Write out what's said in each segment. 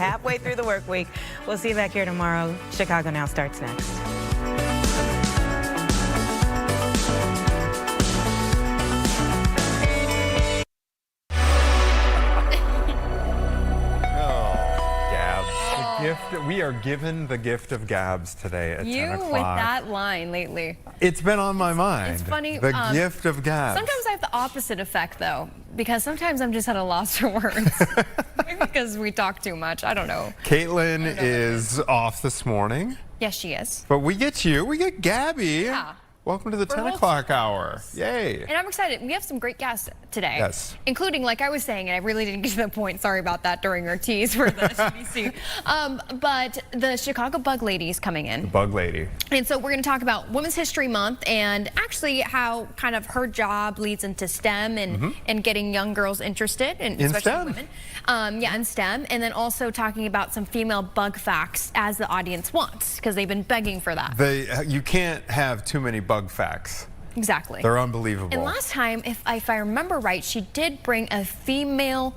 halfway through the work week. We'll see you back here tomorrow. Chicago Now starts next. We are given the gift of gabs today at 10 o'clock. You with that line lately. It's been on my mind. It's funny. The gift of gabs. Sometimes I have the opposite effect, though, because sometimes I'm just at a loss for words. Maybe because we talk too much. I don't know. Caitlin is off this morning. Yes, she is. But we get you. We get Gabby. Yeah. Welcome to the 10 o'clock hour. Yay. And I'm excited. We have some great guests today. Yes. Including, like I was saying, and I really didn't get to the point, sorry about that during our tease for the CBC. But the Chicago Bug Lady is coming in. The Bug Lady. And so we're going to talk about Women's History Month and actually how kind of her job leads into STEM and getting young girls interested, and especially STEM. women. Yeah, in STEM. And then also talking about some female bug facts as the audience wants, because they've been begging for that. You can't have too many bug facts. Exactly. They're unbelievable. And last time, if I remember right, she did bring a female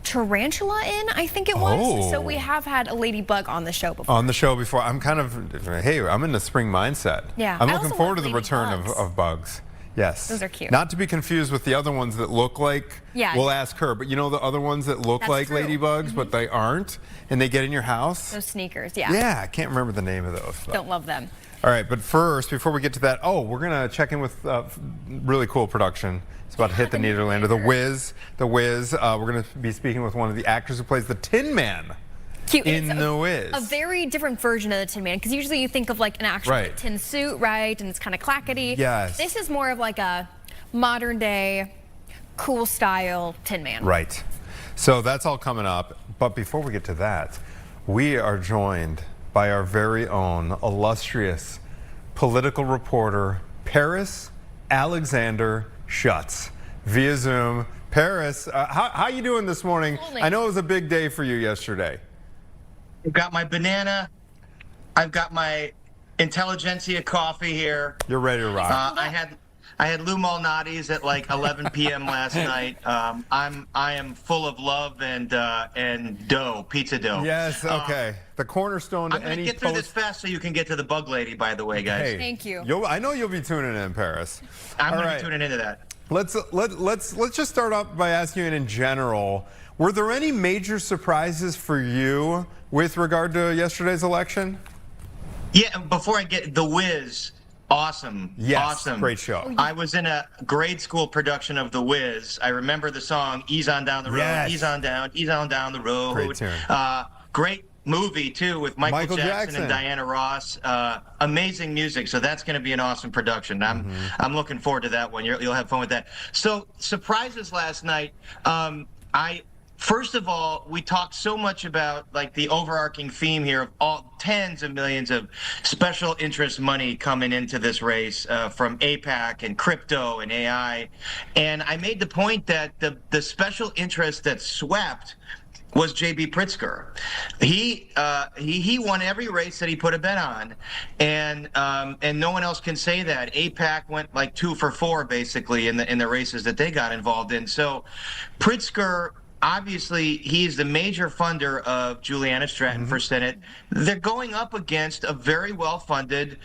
tarantula in, I think it was. Oh. So we have had a ladybug on the show before. On the show before. I'm kind of, hey, I'm in the spring mindset. Yeah. I'm I looking also forward to love the return ladybugs. of bugs. Yes. Those are cute. Not to be confused with the other ones that look like, we'll ask her, but you know the other ones that look That's like true. ladybugs, but they aren't, and they get in your house? Those sneakers, yeah. Yeah, I can't remember the name of those. Though. Don't love them. All right, but first, before we get to that, we're going to check in with really cool production. It's about to hit the Nederlander. The Wiz. We're going to be speaking with one of the actors who plays the Tin Man. Cute. In The Wiz. A very different version of the Tin Man, because usually you think of like an actual tin suit, right? And it's kind of clackety. Yes. This is more of like a modern day, cool style Tin Man. Right. So that's all coming up. But before we get to that, we are joined by our very own illustrious political reporter, Paris Alexander Schutz, via Zoom. Paris, how you doing this morning? I know it was a big day for you yesterday. I've got my banana. I've got my intelligentsia coffee here. You're ready to rock. I had Lou Malnati's at like 11 p.m. last night. I am full of love and dough, pizza dough. Yes, okay. The cornerstone to I'm going to get through this fast so you can get to the Bug Lady, by the way, guys. Hey, thank you. I know you'll be tuning in, Paris. I'm going to be tuning into that. Let's just start off by asking you in general, were there any major surprises for you with regard to yesterday's election? Yeah, before I get The Wiz, awesome. Yes, awesome. Great show. I was in a grade school production of The Wiz. I remember the song Ease on Down the Road. Yes. Ease on down the road. Great tune. Great movie too, with Michael Jackson and Diana Ross. Amazing music, so that's going to be an awesome production. I'm looking forward to that one. You'll have fun with that. So surprises last night. First of all, we talked so much about like the overarching theme here of all tens of millions of special interest money coming into this race from APAC and crypto and AI. And I made the point that the special interest that swept was J.B. Pritzker. He won every race that he put a bet on, and no one else can say that. APAC went like 2 for 4 basically in the races that they got involved in. So Pritzker, obviously, he is the major funder of Juliana Stratton for Senate. They're going up against a very well-funded,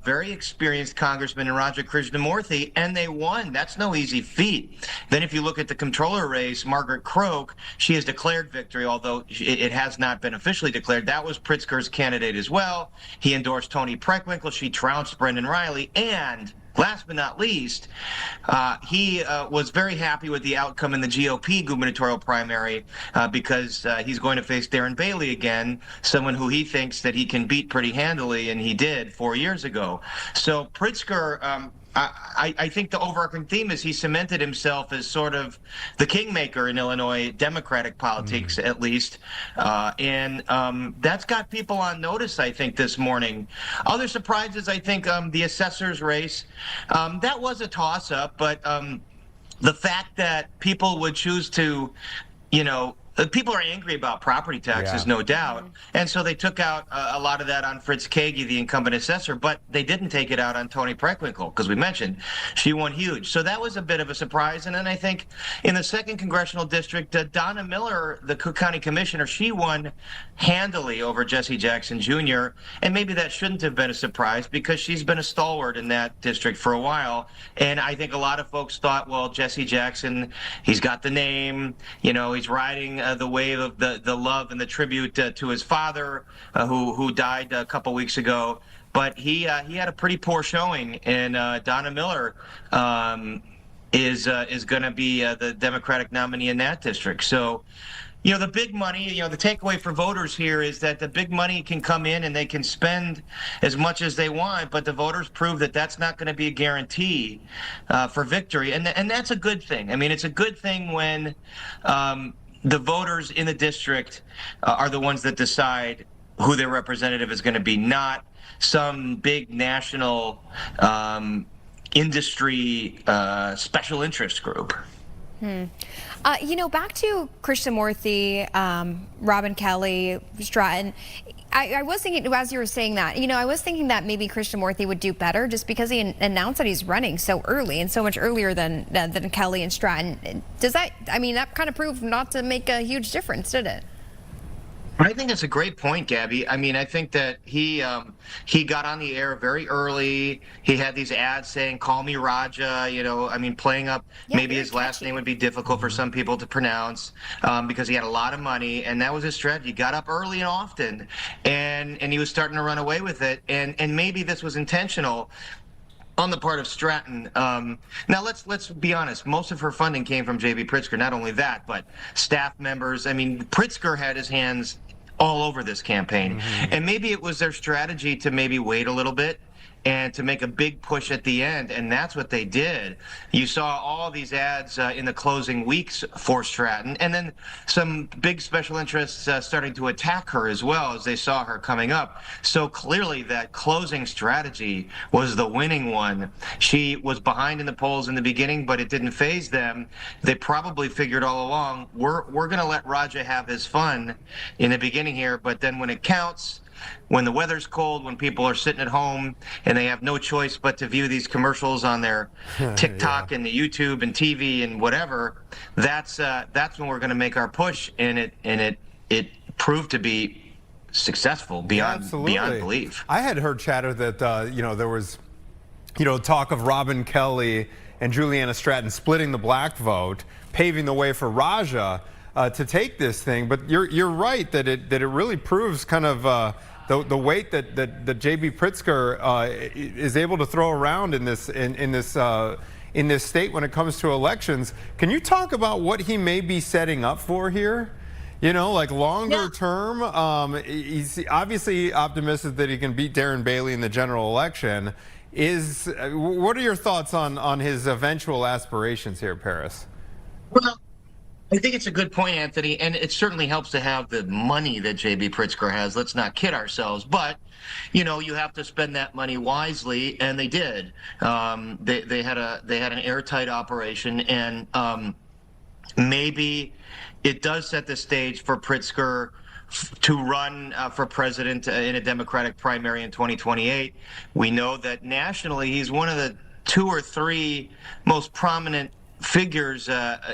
very experienced congressman in Raja Krishnamurthy, and they won. That's no easy feat. Then if you look at the comptroller race, Margaret Croak, she has declared victory, although it has not been officially declared. That was Pritzker's candidate as well. He endorsed Tony Preckwinkle. She trounced Brendan Riley, and last but not least, he was very happy with the outcome in the GOP gubernatorial primary because he's going to face Darren Bailey again, someone who he thinks that he can beat pretty handily, and he did 4 years ago. So Pritzker, I think the overarching theme is he cemented himself as sort of the kingmaker in Illinois Democratic politics, at least. And that's got people on notice, I think, this morning. Other surprises, I think, the assessor's race. That was a toss-up, but the fact that people would choose to, people are angry about property taxes, no doubt. And so they took out a lot of that on Fritz Kagi, the incumbent assessor, but they didn't take it out on Toni Preckwinkle, because we mentioned she won huge. So that was a bit of a surprise. And then I think in the 2nd congressional district, Donna Miller, the Cook County commissioner, she won handily over Jesse Jackson Jr. And maybe that shouldn't have been a surprise, because she's been a stalwart in that district for a while. And I think a lot of folks thought, well, Jesse Jackson, he's got the name, you know, he's riding the wave of the love and the tribute to his father, who died a couple weeks ago. But he had a pretty poor showing, and Donna Miller is going to be the Democratic nominee in that district. So, you know, the big money, you know, the takeaway for voters here is that the big money can come in and they can spend as much as they want, but the voters prove that that's not going to be a guarantee for victory. And that's a good thing. I mean, it's a good thing when the voters in the district are the ones that decide who their representative is going to be, not some big national industry special interest group. You know, back to Krishnamurthy, Robin Kelly, Stratton. I was thinking, as you were saying that, you know, I was thinking that maybe Krishnamurthy would do better just because he announced that he's running so early and so much earlier than Kelly and Stratton. Does that, I mean, that kind of proved not to make a huge difference, did it? I think it's a great point, Gabby. I mean, I think that he got on the air very early. He had these ads saying, "Call me Raja," you know, I mean, playing up maybe his last name would be difficult for some people to pronounce because he had a lot of money, and that was his strategy. He got up early and often, and he was starting to run away with it, and maybe this was intentional on the part of Stratton. Now let's be honest. Most of her funding came from J.B. Pritzker. Not only that, but staff members. I mean, Pritzker had his hands all over this campaign, and maybe it was their strategy to maybe wait a little bit and to make a big push at the end, and that's what they did. You saw all these ads in the closing weeks for Stratton, and then some big special interests starting to attack her as well as they saw her coming up. So clearly that closing strategy was the winning one. She was behind in the polls in the beginning, but it didn't faze them. They probably figured all along, we're going to let Raja have his fun in the beginning here, but then when it counts, when the weather's cold, when people are sitting at home and they have no choice but to view these commercials on their TikTok and the YouTube and TV and whatever, that's when we're going to make our push, and it proved to be successful beyond belief. I had heard chatter that you know, there was, you know, talk of Robin Kelly and Juliana Stratton splitting the black vote, paving the way for Raja to take this thing. But you're right that it really proves kind of the weight that J.B. Pritzker is able to throw around in this state when it comes to elections. Can you talk about what he may be setting up for here? You know, like longer term. He's obviously optimistic that he can beat Darren Bailey in the general election. What are your thoughts on his eventual aspirations here, Paris? Well, I think it's a good point, Anthony, and it certainly helps to have the money that J.B. Pritzker has. Let's not kid ourselves, but you know, you have to spend that money wisely, and they did. They had an airtight operation, and maybe it does set the stage for Pritzker to run for president in a Democratic primary in 2028. We know that nationally, he's one of the 2 or 3 most prominent figures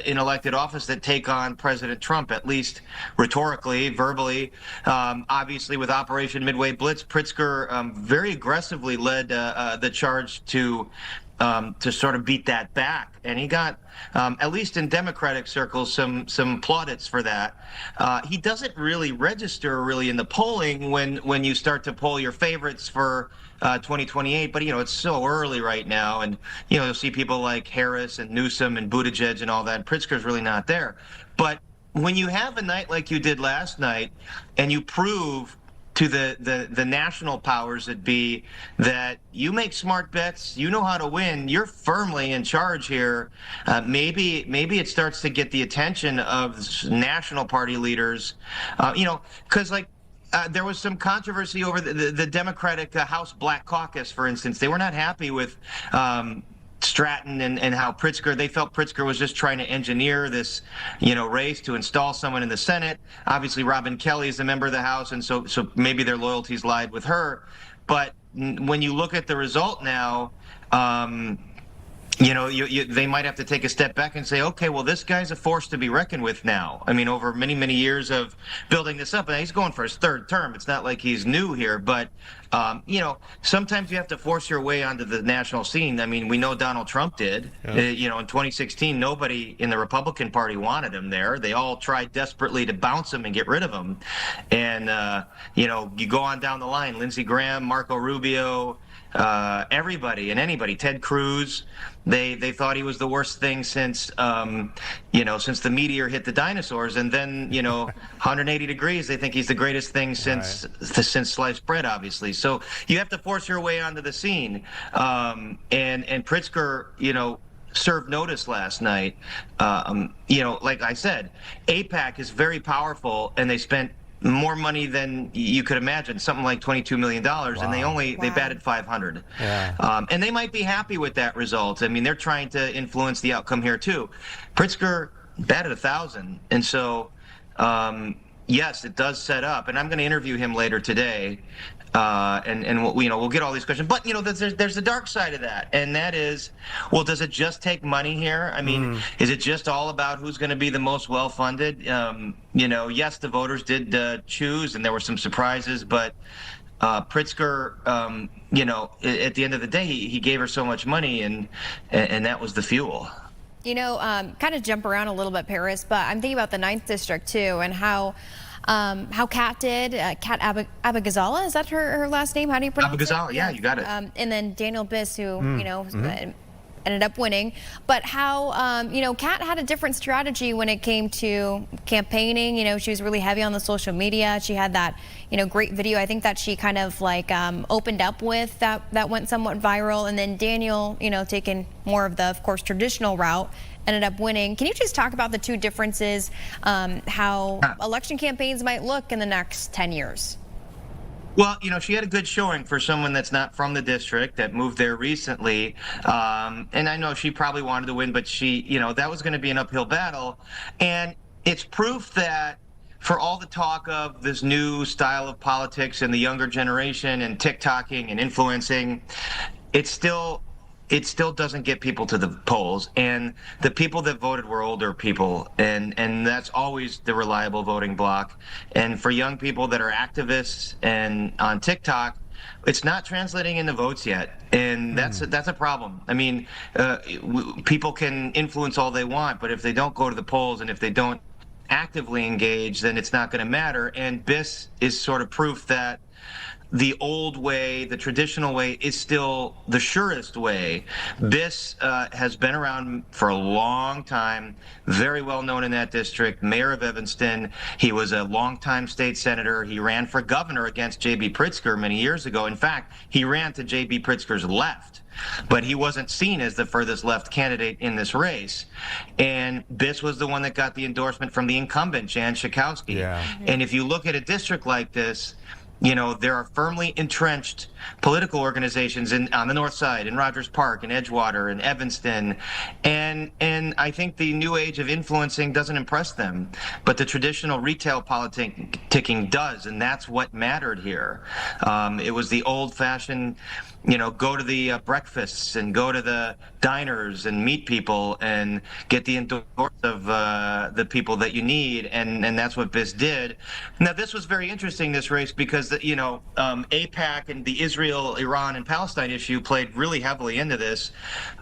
in elected office that take on President Trump, at least rhetorically, verbally. Obviously, with Operation Midway Blitz, Pritzker very aggressively led the charge to sort of beat that back, and he got, at least in Democratic circles, some plaudits for that. He doesn't really register in the polling when you start to poll your favorites for 2028, but you know, it's so early right now, and you know, you'll see people like Harris and Newsom and Buttigieg and all that, and Pritzker's really not there. But when you have a night like you did last night, and you prove to the national powers that be that you make smart bets, you know how to win, you're firmly in charge here, maybe it starts to get the attention of national party leaders, you know, because like, there was some controversy over the Democratic House Black Caucus, for instance. They were not happy with Stratton and how Pritzker, they felt Pritzker was just trying to engineer this, race to install someone in the Senate. Obviously, Robin Kelly is a member of the House, and so maybe their loyalties lied with her. But when you look at the result now, they might have to take a step back and say, okay, well, this guy's a force to be reckoned with now. I mean, over many, many years of building this up, and he's going for his third term. It's not like he's new here, but, sometimes you have to force your way onto the national scene. I mean, we know Donald Trump did. Yeah. In 2016, nobody in the Republican Party wanted him there. They all tried desperately to bounce him and get rid of him. And, you go on down the line, Lindsey Graham, Marco Rubio, everybody and anybody, Ted Cruz, they thought he was the worst thing since since the meteor hit the dinosaurs, and then 180 degrees, they think he's the greatest thing since sliced bread, obviously. So you have to force your way onto the scene, and Pritzker served notice last night. Like I said, AIPAC is very powerful, and they spent more money than you could imagine, something like $22 million, wow. And they batted 500. Yeah. And they might be happy with that result. I mean, they're trying to influence the outcome here too. Pritzker batted 1,000, and so yes, it does set up. And I'm going to interview him later today. And we'll get all these questions, but there's the dark side of that, and that is, well, does it just take money here? I mean, is it just all about who's going to be the most well-funded? Yes, the voters did choose, and there were some surprises, but Pritzker, at the end of the day, he gave her so much money, and that was the fuel. Kind of jump around a little bit, Paris, but I'm thinking about the 9th district too, and how Kat did. Kat Abagazala, is that her last name? How do you pronounce it? Abagazala, yeah, you got it. And then Daniel Biss, who, ended up winning. But how, Kat had a different strategy when it came to campaigning. She was really heavy on the social media. She had that, great video, I think, that she kind of opened up with that went somewhat viral. And then Daniel, taking more of the, of course, traditional route, ended up winning. Can you just talk about the two differences, how election campaigns might look in the next 10 years? Well, she had a good showing for someone that's not from the district, that moved there recently. And I know she probably wanted to win, but that was going to be an uphill battle. And it's proof that for all the talk of this new style of politics and the younger generation and TikToking and influencing, it still doesn't get people to the polls, and the people that voted were older people, and that's always the reliable voting bloc. And for young people that are activists and on TikTok, it's not translating into votes yet, and that's a problem. I mean, people can influence all they want, but if they don't go to the polls and if they don't actively engage, then it's not going to matter. And Biss is sort of proof that the old way, the traditional way, is still the surest way. Biss has been around for a long time, very well known in that district, mayor of Evanston. He was a longtime state senator. He ran for governor against J.B. Pritzker many years ago. In fact, he ran to J.B. Pritzker's left, but he wasn't seen as the furthest left candidate in this race. And Biss was the one that got the endorsement from the incumbent, Jan Schakowsky. Yeah. And if you look at a district like this, there are firmly entrenched political organizations on the north side, in Rogers Park, in Edgewater, in Evanston, and I think the new age of influencing doesn't impress them, but the traditional retail politicking does, and that's what mattered here. It was the old-fashioned, go to the breakfasts and go to the diners and meet people and get the endorsement of the people that you need, and that's what Biss did. Now, this was very interesting, this race, because AIPAC and the Israel, Iran, and Palestine issue played really heavily into this.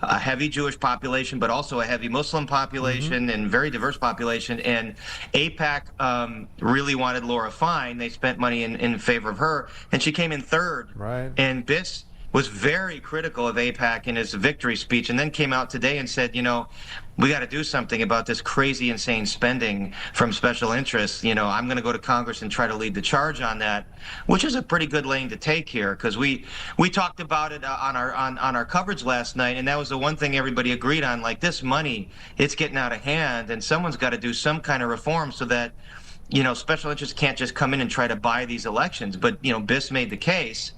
A heavy Jewish population, but also a heavy Muslim population and very diverse population. And AIPAC really wanted Laura Fine. They spent money in favor of her, and she came in third. Right. And Biss was very critical of AIPAC in his victory speech, and then came out today and said, we got to do something about this crazy, insane spending from special interests. I'm going to go to Congress and try to lead the charge on that, which is a pretty good lane to take here, because we talked about it on our coverage last night, and that was the one thing everybody agreed on. Like, this money, it's getting out of hand, and someone's got to do some kind of reform so that special interests can't just come in and try to buy these elections. But, Biss made the case.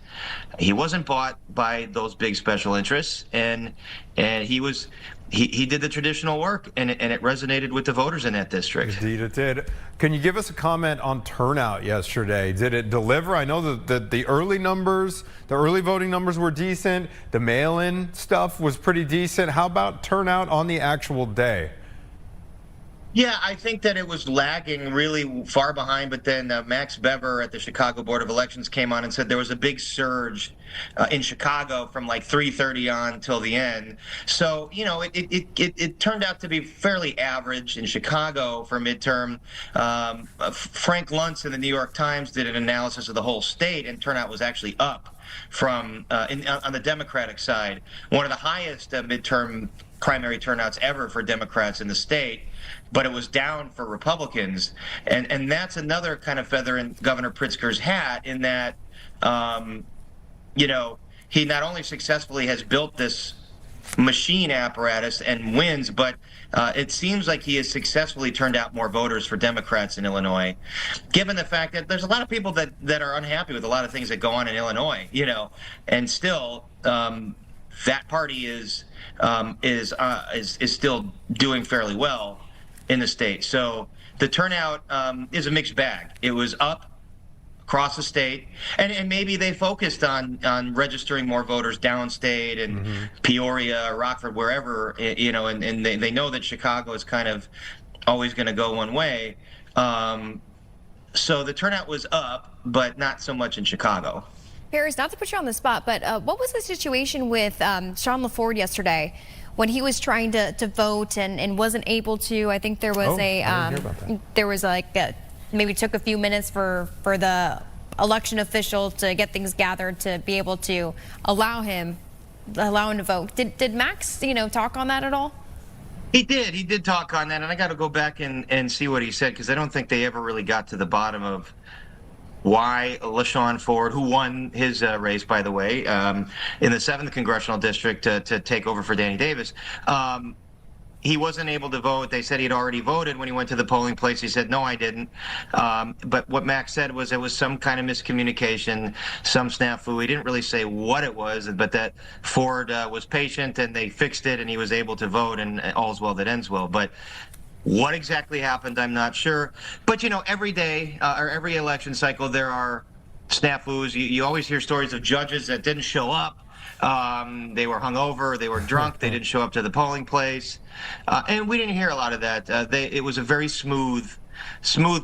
He wasn't bought by those big special interests, and he did the traditional work, and it resonated with the voters in that district. Indeed it did. Can you give us a comment on turnout yesterday? Did it deliver? I know that the early numbers, the early voting numbers were decent. The mail-in stuff was pretty decent. How about turnout on the actual day? Yeah, I think that it was lagging really far behind, but then Max Bever at the Chicago Board of Elections came on and said there was a big surge in Chicago from like 3:30 on till the end. So, it turned out to be fairly average in Chicago for midterm. Frank Luntz in the New York Times did an analysis of the whole state, and turnout was actually up from on the Democratic side. One of the highest midterm primary turnouts ever for Democrats in the state, but it was down for Republicans. And that's another kind of feather in Governor Pritzker's hat, in that, he not only successfully has built this machine apparatus and wins, but it seems like he has successfully turned out more voters for Democrats in Illinois, given the fact that there's a lot of people that are unhappy with a lot of things that go on in Illinois, and still that party is still doing fairly well in the state. So the turnout is a mixed bag. It was up across the state, and maybe they focused on registering more voters downstate and Peoria, Rockford, wherever, and they know that Chicago is kind of always going to go one way. So the turnout was up, but not so much in Chicago. Paris, not to put you on the spot, but what was the situation with Sean LaFord yesterday when he was trying to vote and wasn't able to? I think there was maybe took a few minutes for the election official to get things gathered to be able to allow him to vote. Did Max, talk on that at all? He did talk on that, and I got to go back and see what he said, because I don't think they ever really got to the bottom of why LaShawn Ford, who won his race, by the way, in the 7th Congressional District to take over for Danny Davis, he wasn't able to vote. They said he'd already voted. When he went to the polling place, he said, no, I didn't. But what Max said was it was some kind of miscommunication, some snafu. He didn't really say what it was, but that Ford was patient and they fixed it and he was able to vote, and all's well that ends well. But what exactly happened, I'm not sure. But, every day or every election cycle, there are snafus. You always hear stories of judges that didn't show up. They were hungover, they were drunk, they didn't show up to the polling place. And we didn't hear a lot of that. It was a very smooth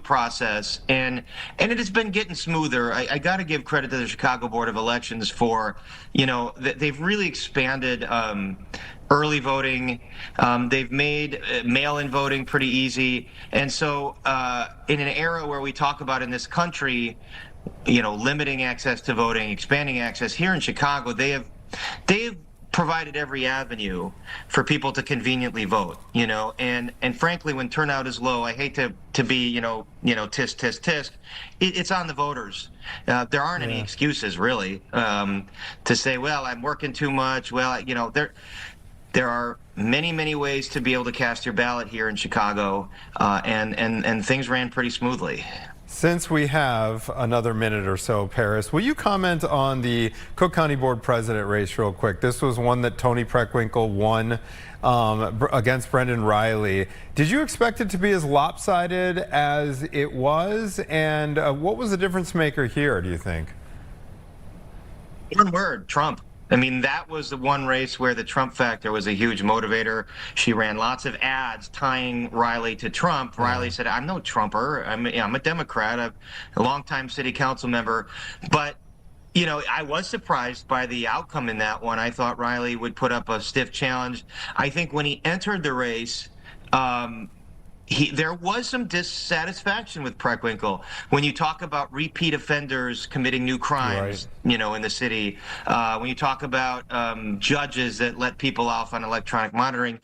process, and it has been getting smoother. I got to give credit to the Chicago Board of Elections for, they've really expanded early voting. They've made mail-in voting pretty easy. And so in an era where we talk about in this country, limiting access to voting, expanding access, here in Chicago, they've provided every avenue for people to conveniently vote, and frankly, when turnout is low, I hate to be, tisk, tisk, tisk. It's on the voters. There aren't any excuses, really, to say, well, I'm working too much. Well, there are many, many ways to be able to cast your ballot here in Chicago, and things ran pretty smoothly. Since we have another minute or so, Paris, will you comment on the Cook County Board President race real quick? This was one that Tony Preckwinkle won against Brendan Riley. Did you expect it to be as lopsided as it was? And what was the difference maker here, do you think? One word, Trump. I mean, that was the one race where the Trump factor was a huge motivator. She ran lots of ads tying Riley to Trump. Riley said, I'm no Trumper. I'm a Democrat. I'm a longtime city council member. But, I was surprised by the outcome in that one. I thought Riley would put up a stiff challenge. I think when he entered the race, there was some dissatisfaction with Preckwinkle. When you talk about repeat offenders committing new crimes, in the city, when you talk about judges that let people off on electronic monitoring,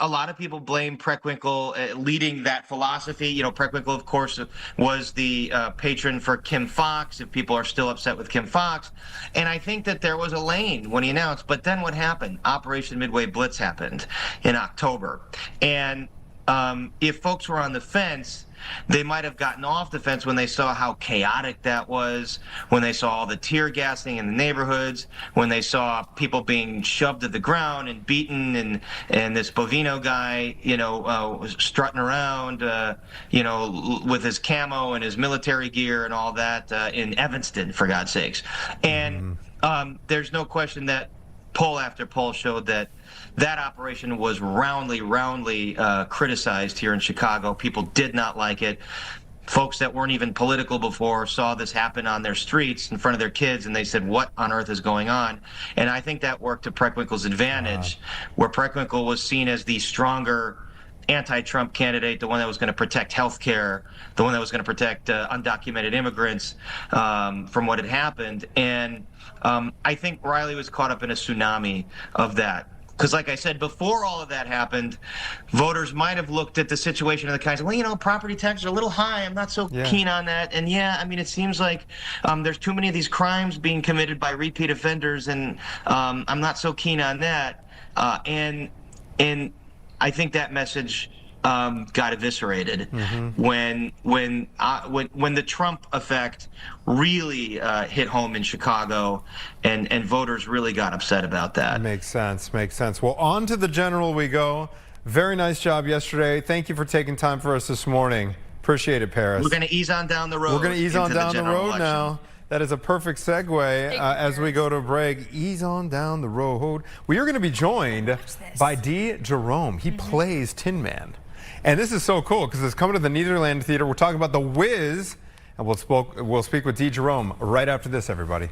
a lot of people blame Preckwinkle leading that philosophy. Preckwinkle, of course, was the patron for Kim Foxx, if people are still upset with Kim Foxx. And I think that there was a lane when he announced. But then what happened? Operation Midway Blitz happened in October. And if folks were on the fence, they might have gotten off the fence when they saw how chaotic that was, when they saw all the tear gassing in the neighborhoods, when they saw people being shoved to the ground and beaten, and this Bovino guy, was strutting around, with his camo and his military gear and all that in Evanston, for God's sakes. And there's no question that poll after poll showed that operation was roundly criticized here in Chicago. People did not like it. Folks that weren't even political before saw this happen on their streets in front of their kids, and they said, what on earth is going on? And I think that worked to Preckwinkle's advantage, where Preckwinkle was seen as the stronger anti-Trump candidate, the one that was going to protect health care, the one that was going to protect undocumented immigrants from what had happened. And I think Riley was caught up in a tsunami of that. Because like I said, before all of that happened, voters might have looked at the situation of the kinds of, property taxes are a little high. I'm not so keen on that. And it seems like there's too many of these crimes being committed by repeat offenders, and I'm not so keen on that. And I think that message got eviscerated when the Trump effect really hit home in Chicago, and voters really got upset about that. Makes sense. Well, on to the general we go. Very nice job yesterday. Thank you for taking time for us this morning. Appreciate it, Paris. We're going to ease on down the road. We're going to ease on down the road election. now. That is a perfect segue as we go to a break. Ease on down the road. We are going to be joined by D. Jerome. He plays Tin Man. And this is so cool because it's coming to the Nederlander Theater. We're talking about The Wiz, and we'll speak with D. Jerome right after this, everybody.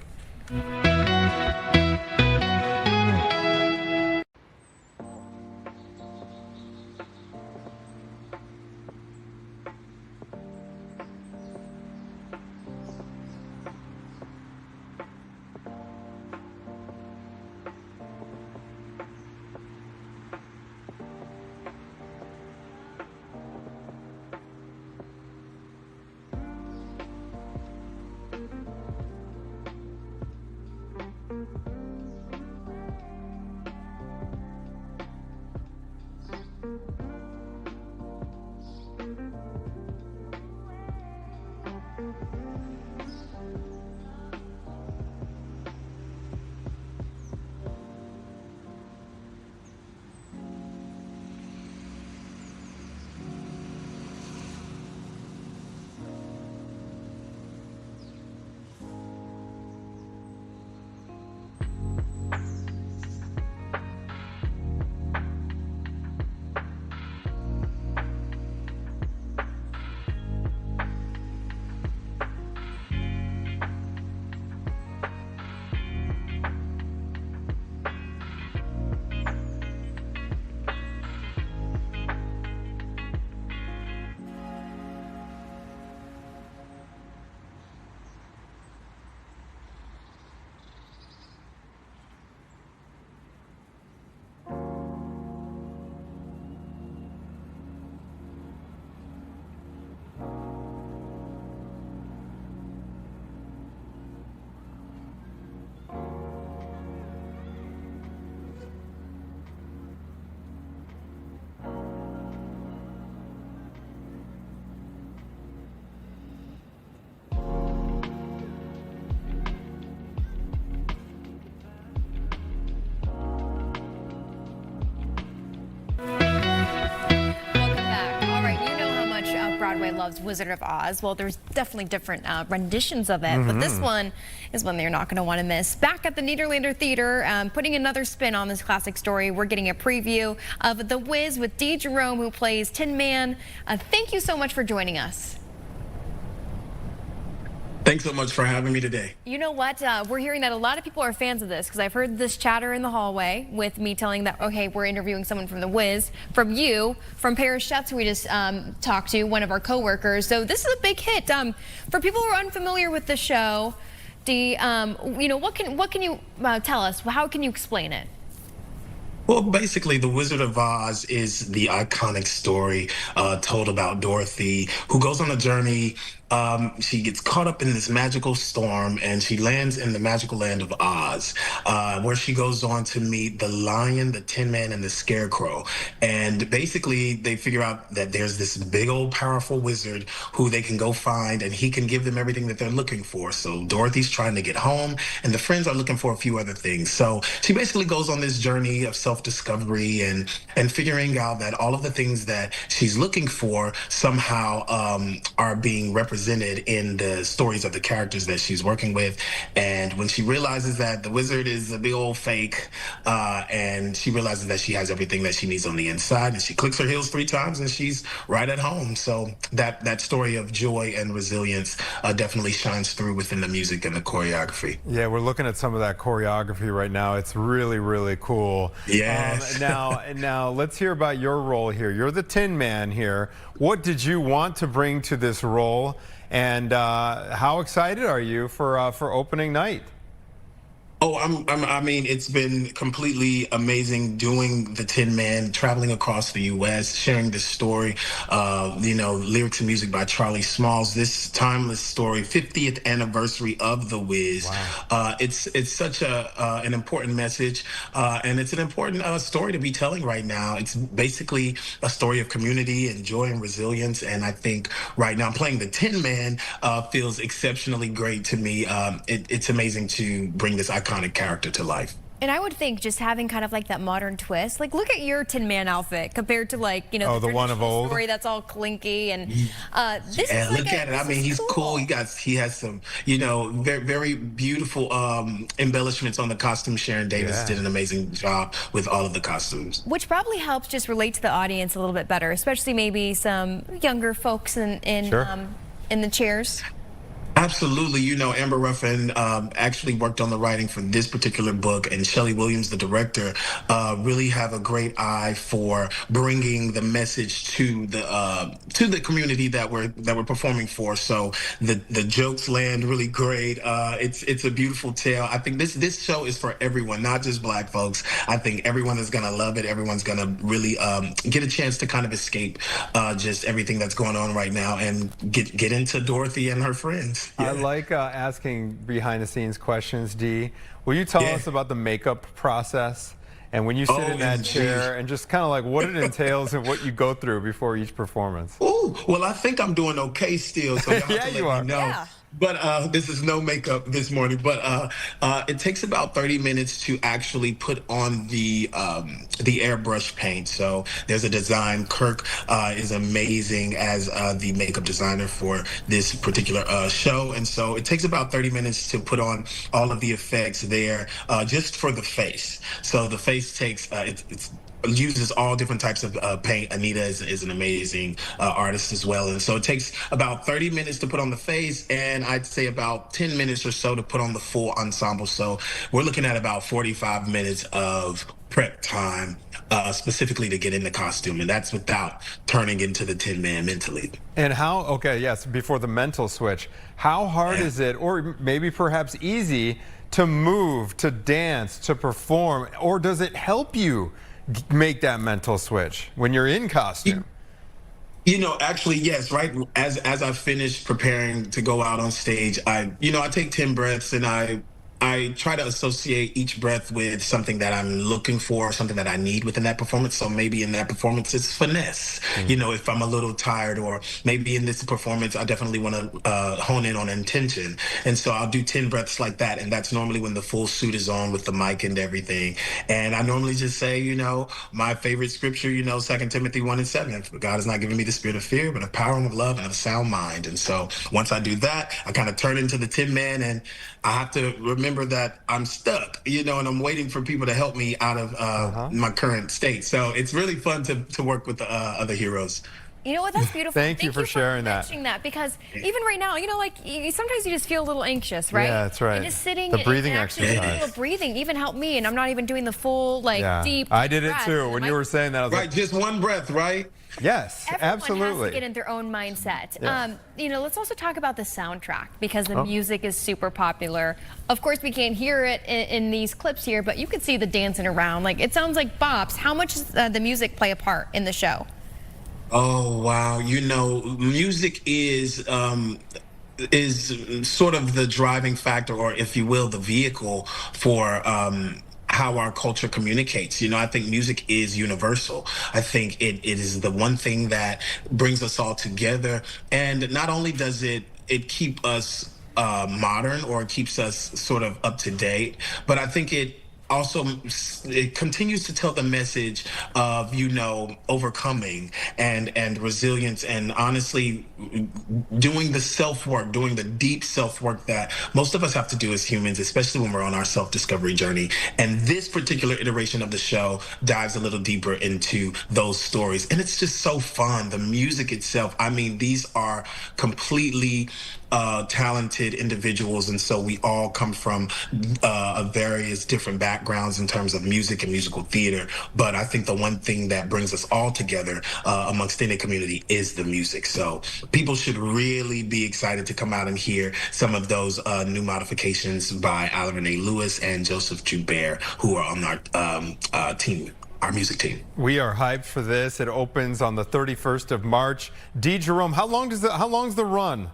Broadway loves Wizard of Oz. Well, there's definitely different renditions of it, but this one is one that you're not going to want to miss. Back at the Nederlander Theater, putting another spin on this classic story, we're getting a preview of The Wiz with D. Jerome, who plays Tin Man. Thank you so much for joining us. Thanks so much for having me today. You know what? We're hearing that a lot of people are fans of this because I've heard this chatter in the hallway with me telling that, okay, we're interviewing someone from The Wiz, from you, from Paris Schutz, who we just talked to, one of our coworkers. So this is a big hit. For people who are unfamiliar with the show, Dee, what can you tell us? How can you explain it? Well, basically, The Wizard of Oz is the iconic story told about Dorothy, who goes on a journey she gets caught up in this magical storm, and she lands in the magical land of Oz, where she goes on to meet the Lion, the Tin Man, and the Scarecrow. And basically, they figure out that there's this big old powerful wizard who they can go find, and he can give them everything that they're looking for. So Dorothy's trying to get home, and the friends are looking for a few other things. So she basically goes on this journey of self-discovery and figuring out that all of the things that she's looking for somehow are being represented in the stories of the characters that she's working with. And when she realizes that the wizard is a big old fake, and she realizes that she has everything that she needs on the inside, and she clicks her heels 3 times and she's right at home. So that story of joy and resilience definitely shines through within the music and the choreography. Yeah, we're looking at some of that choreography right now. It's really, really cool. Yes. Now let's hear about your role here. You're the Tin Man here. What did you want to bring to this role, and how excited are you for opening night? Oh, I mean, it's been completely amazing doing the Tin Man, traveling across the U.S., sharing this story, lyrics and music by Charlie Smalls, this timeless story, 50th anniversary of The Wiz. Wow. It's such an important message, and it's an important story to be telling right now. It's basically a story of community and joy and resilience, and I think right now playing the Tin Man feels exceptionally great to me. It's amazing to bring this iconic character to life. And I would think just having kind of like that modern twist, like look at your Tin Man outfit compared to like, the one of old story that's all clinky, and this is like look at it. I mean, he's cool. He has some, very, very beautiful embellishments on the costume. Sharon Davis did an amazing job with all of the costumes. Which probably helps just relate to the audience a little bit better, especially maybe some younger folks in the chairs. Absolutely. Amber Ruffin actually worked on the writing for this particular book, and Shelley Williams, the director, really have a great eye for bringing the message to the community that we're performing for. So the jokes land really great. It's a beautiful tale. I think this show is for everyone, not just Black folks. I think everyone is gonna love it. Everyone's gonna really get a chance to kind of escape just everything that's going on right now and get into Dorothy and her friends. I like asking behind-the-scenes questions, Dee. Will you tell us about the makeup process? And when you sit in that chair, and just kind of like what it entails and what you go through before each performance. Oh, well, I think I'm doing okay still, so y'all have to let me know. Yeah. But this is no makeup this morning. But it takes about 30 minutes to actually put on the airbrush paint. So there's a design. Kirk is amazing as the makeup designer for this particular show, and so it takes about 30 minutes to put on all of the effects there, just for the face. So the face takes it's uses all different types of paint. Anita is an amazing artist as well. And so it takes about 30 minutes to put on the face, and I'd say about 10 minutes or so to put on the full ensemble. So we're looking at about 45 minutes of prep time, specifically to get in the costume. And that's without turning into the Tin Man mentally. And before the mental switch, how hard is it, or maybe perhaps easy, to move, to dance, to perform, or does it help you make that mental switch when you're in costume? Actually, yes, right. As I finish preparing to go out on stage, I take 10 breaths, and I try to associate each breath with something that I'm looking for, something that I need within that performance. So maybe in that performance, it's finesse. If I'm a little tired, or maybe in this performance, I definitely want to hone in on intention. And so I'll do 10 breaths like that. And that's normally when the full suit is on with the mic and everything. And I normally just say, my favorite scripture, 2 Timothy 1:7. God has not given me the spirit of fear, but of power and of love and of a sound mind. And so once I do that, I kind of turn into the Tin Man, and I have to remember that I'm stuck, and I'm waiting for people to help me out of my current state. So it's really fun to work with the other heroes. You know what? That's beautiful. Thank you for sharing that. Because even right now, sometimes you just feel a little anxious, right? Yeah, that's right. And just sitting, the breathing exercise. Breathing even helped me, and I'm not even doing the full deep. I did it too. When you were saying that, I was like, just one breath, right? Yes, absolutely. Everyone has to get in their own mindset. Yes. Let's also talk about the soundtrack, because the music is super popular. Of course, we can't hear it in these clips here, but you can see the dancing around. It sounds like bops. How much does the music play a part in the show? Oh wow! You know, music is sort of the driving factor, or if you will, the vehicle for how our culture communicates. You know, I think music is universal. I think it is the one thing that brings us all together. And not only does it keep us modern, or it keeps us sort of up to date, but I think also it continues to tell the message of, you know, overcoming and resilience, and honestly doing the self-work, doing the deep self-work that most of us have to do as humans, especially when we're on our self-discovery journey. And this particular iteration of the show dives a little deeper into those stories, and it's just so fun. The music itself, I mean, these are completely talented individuals, and so we all come from various different backgrounds in terms of music and musical theater. But I think the one thing that brings us all together amongst any community is the music. So people should really be excited to come out and hear some of those new modifications by Alan Renee Lewis and Joseph Joubert, who are on our team. Our music team. We are hyped for this. It opens on the 31st of March. D. Jerome, how long's the run?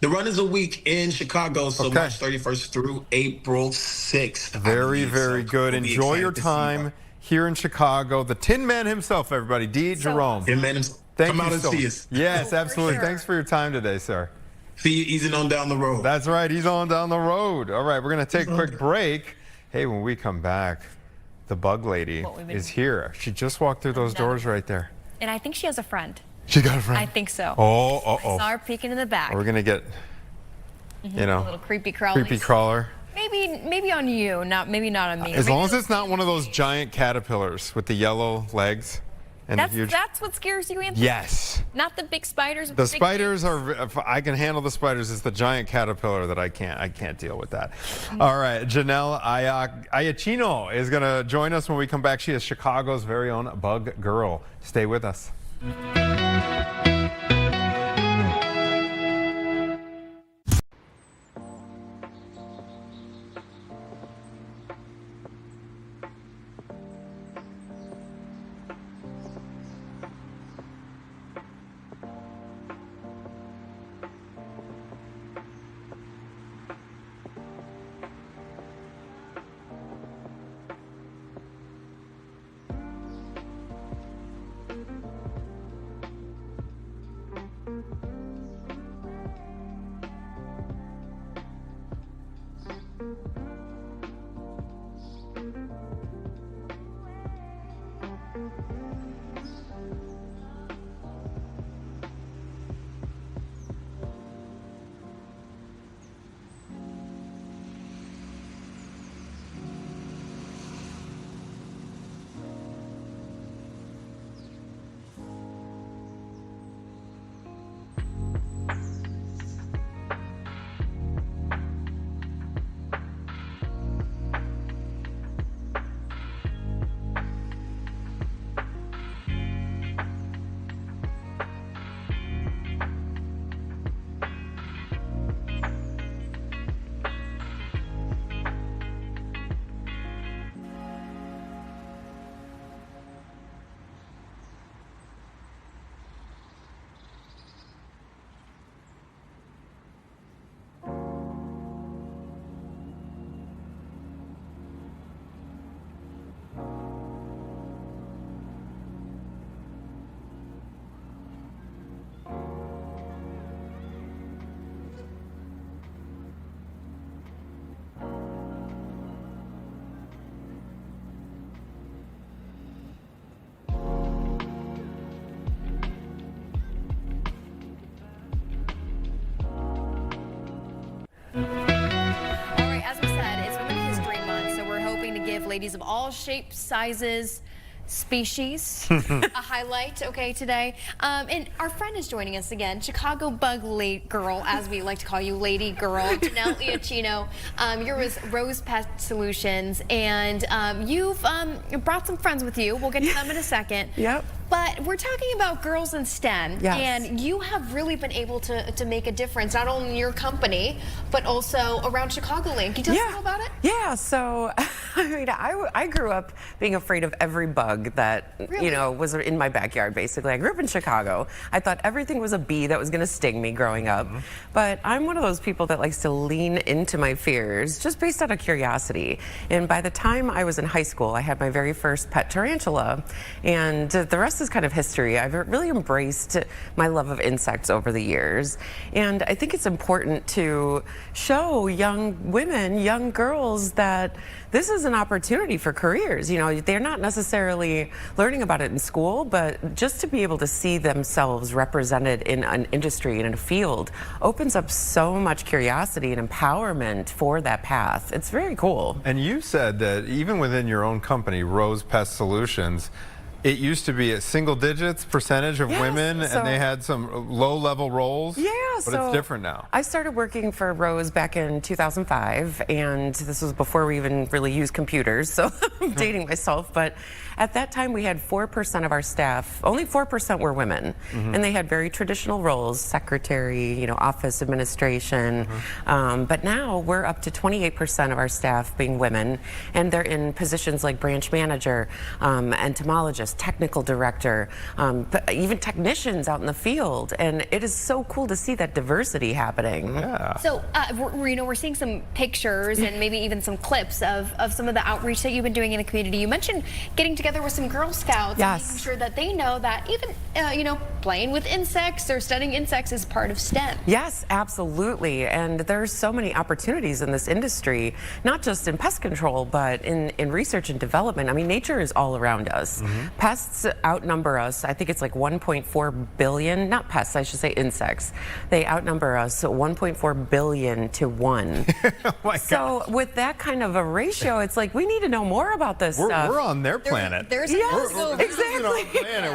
The run is a week in Chicago, so okay. March 31st through April 6th. Very, very good. Enjoy your time here in Chicago. The Tin Man himself, everybody, D. Jerome. Tin Man himself. Come out and see us. Yes, absolutely. For sure. Thanks for your time today, sir. See you easing on down the road. That's right. He's on down the road. All right, we're going to take a quick break. Hey, when we come back, the bug lady is here. She just walked through those doors right there. And I think she has a friend. She got a friend? I think so. Oh. I saw her peeking in the back. We're going to get, you know, a little creepy crawlies. creepy crawler. Maybe on you, maybe not on me. As long as it's not one of those giant caterpillars with the yellow legs. And that's what scares you, Anthony? Yes. Not the big spiders. The spiders are, I can handle the spiders. It's the giant caterpillar that I can't deal with that. All right, Janelle Ayachino is going to join us when we come back. She is Chicago's very own bug girl. Stay with us. ladies of all shapes, sizes, species a highlight, okay, today. And our friend is joining us again, Chicago Bug Girl, as we like to call you, Lady Girl, Janelle Ayachino. You're with Rose Pest Solutions, and you've brought some friends with you. We'll get to them in a second. Yep. But we're talking about girls in STEM, Yes. and you have really been able to make a difference, not only in your company, but also around Chicagoland. Can you tell us a little about it? Yeah, so I mean, I grew up being afraid of every bug that, Really? you know, was in my backyard, basically. I grew up in Chicago. I thought everything was a bee that was going to sting me growing up. But I'm one of those people that likes to lean into my fears just based out of curiosity. And by the time I was in high school, I had my very first pet tarantula. And the rest is kind of history. I've really embraced my love of insects over the years. And I think it's important to show young women, young girls, that this is an opportunity for careers. You know, they're not necessarily learning about it in school, but just to be able to see themselves represented in an industry and in a field opens up so much curiosity and empowerment for that path. It's very cool. And you said that even within your own company, Rose Pest Solutions, it used to be a single digits percentage of women, and they had some low-level roles. Yeah, but it's different now. I started working for Rose back in 2005, and this was before we even really used computers, so I'm dating myself. But at that time, we had 4% of our staff, only 4% were women, and they had very traditional roles, secretary, you know, office administration. But now we're up to 28% of our staff being women, and they're in positions like branch manager, entomologist, technical director, but even technicians out in the field. And it is so cool to see that diversity happening. Yeah. So, we're seeing some pictures and maybe even some clips of some of the outreach that you've been doing in the community. You mentioned getting together with some Girl Scouts and making sure that they know that even, you know, playing with insects or studying insects is part of STEM. Yes, absolutely. And there's so many opportunities in this industry, not just in pest control, but in research and development. I mean, nature is all around us. Pests outnumber us. I think it's like 1.4 billion, not pests, I should say insects. They outnumber us 1.4 billion to 1. Oh my So with that kind of a ratio, it's like we need to know more about this stuff. We're on their planet. There's exactly.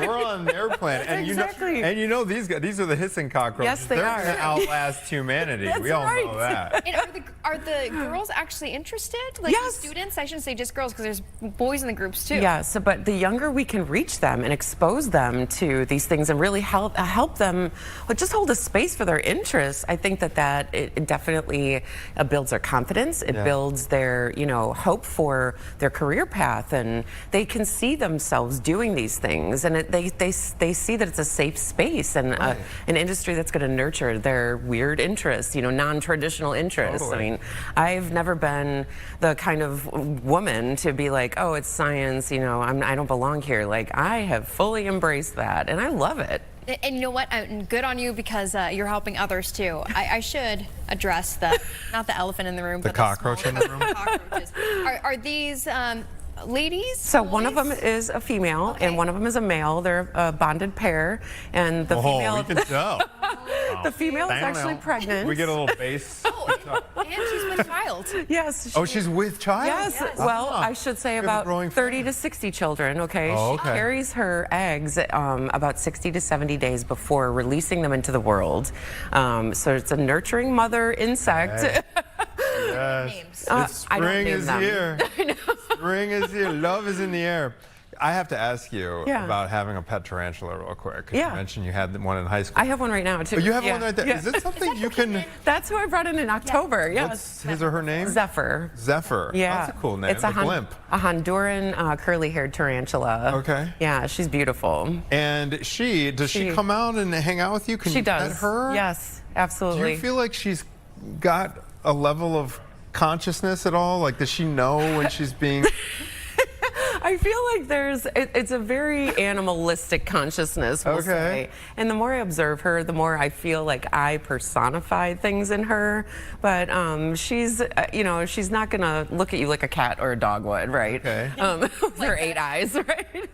We're on their planet. And Exactly. you know these guys, these are the hissing cockroaches. Yes, they They're are. going to outlast humanity. That's We all right. know that. And are the girls actually interested? Like Yes. the students? I shouldn't say just girls, because there's boys in the groups too. Yes, but the younger we can reach them and expose them to these things and really help them, well, just hold a space for their interests, I think that it definitely builds their confidence. It builds their, you know, hope for their career path, and they can see themselves doing these things, and they see that it's a safe space and an industry that's going to nurture their weird interests, you know, non-traditional interests. Totally. I mean, I've never been the kind of woman to be like, oh, it's science, you know, I don't belong here. Like, I have fully embraced that, and I love it. And you know what? Good on you, because you're helping others too. I should address not the elephant in the room, The but cockroach in the room? cockroaches. Are these ladies? So one of them is a female, and one of them is a male. They're a bonded pair, and the female. we can tell. The female is actually pregnant. We get a little bass. And she's with child. Yes. Oh, she's with child? Yes. Well, I should say have a about growing 30 to 60 children, okay? Oh, She okay. carries her eggs about 60 to 70 days before releasing them into the world. So it's a nurturing mother insect. Yes. I don't Spring name is them. here. Spring is here. Love is in the air. I have to ask you about having a pet tarantula real quick. 'Cause you mentioned you had one in high school. I have one right now, too. Oh, you have one right there. Yeah. Is it something you can... That's who I brought in October, yes. What's his or her name? Zephyr. Zephyr. Yeah. That's a cool name. It's a blimp. a Honduran curly-haired tarantula. Okay. Yeah, she's beautiful. And does she come out and hang out with you? Can She you does. pet her? Yes, absolutely. Do you feel like she's got a level of consciousness at all? Like, does she know when she's being... I feel like it's a very animalistic consciousness, we'll say. And the more I observe her, the more I feel like I personify things in her. But she's, you know, she's not going to look at you like a cat or a dog would, right? Okay. With her 8 eyes, right?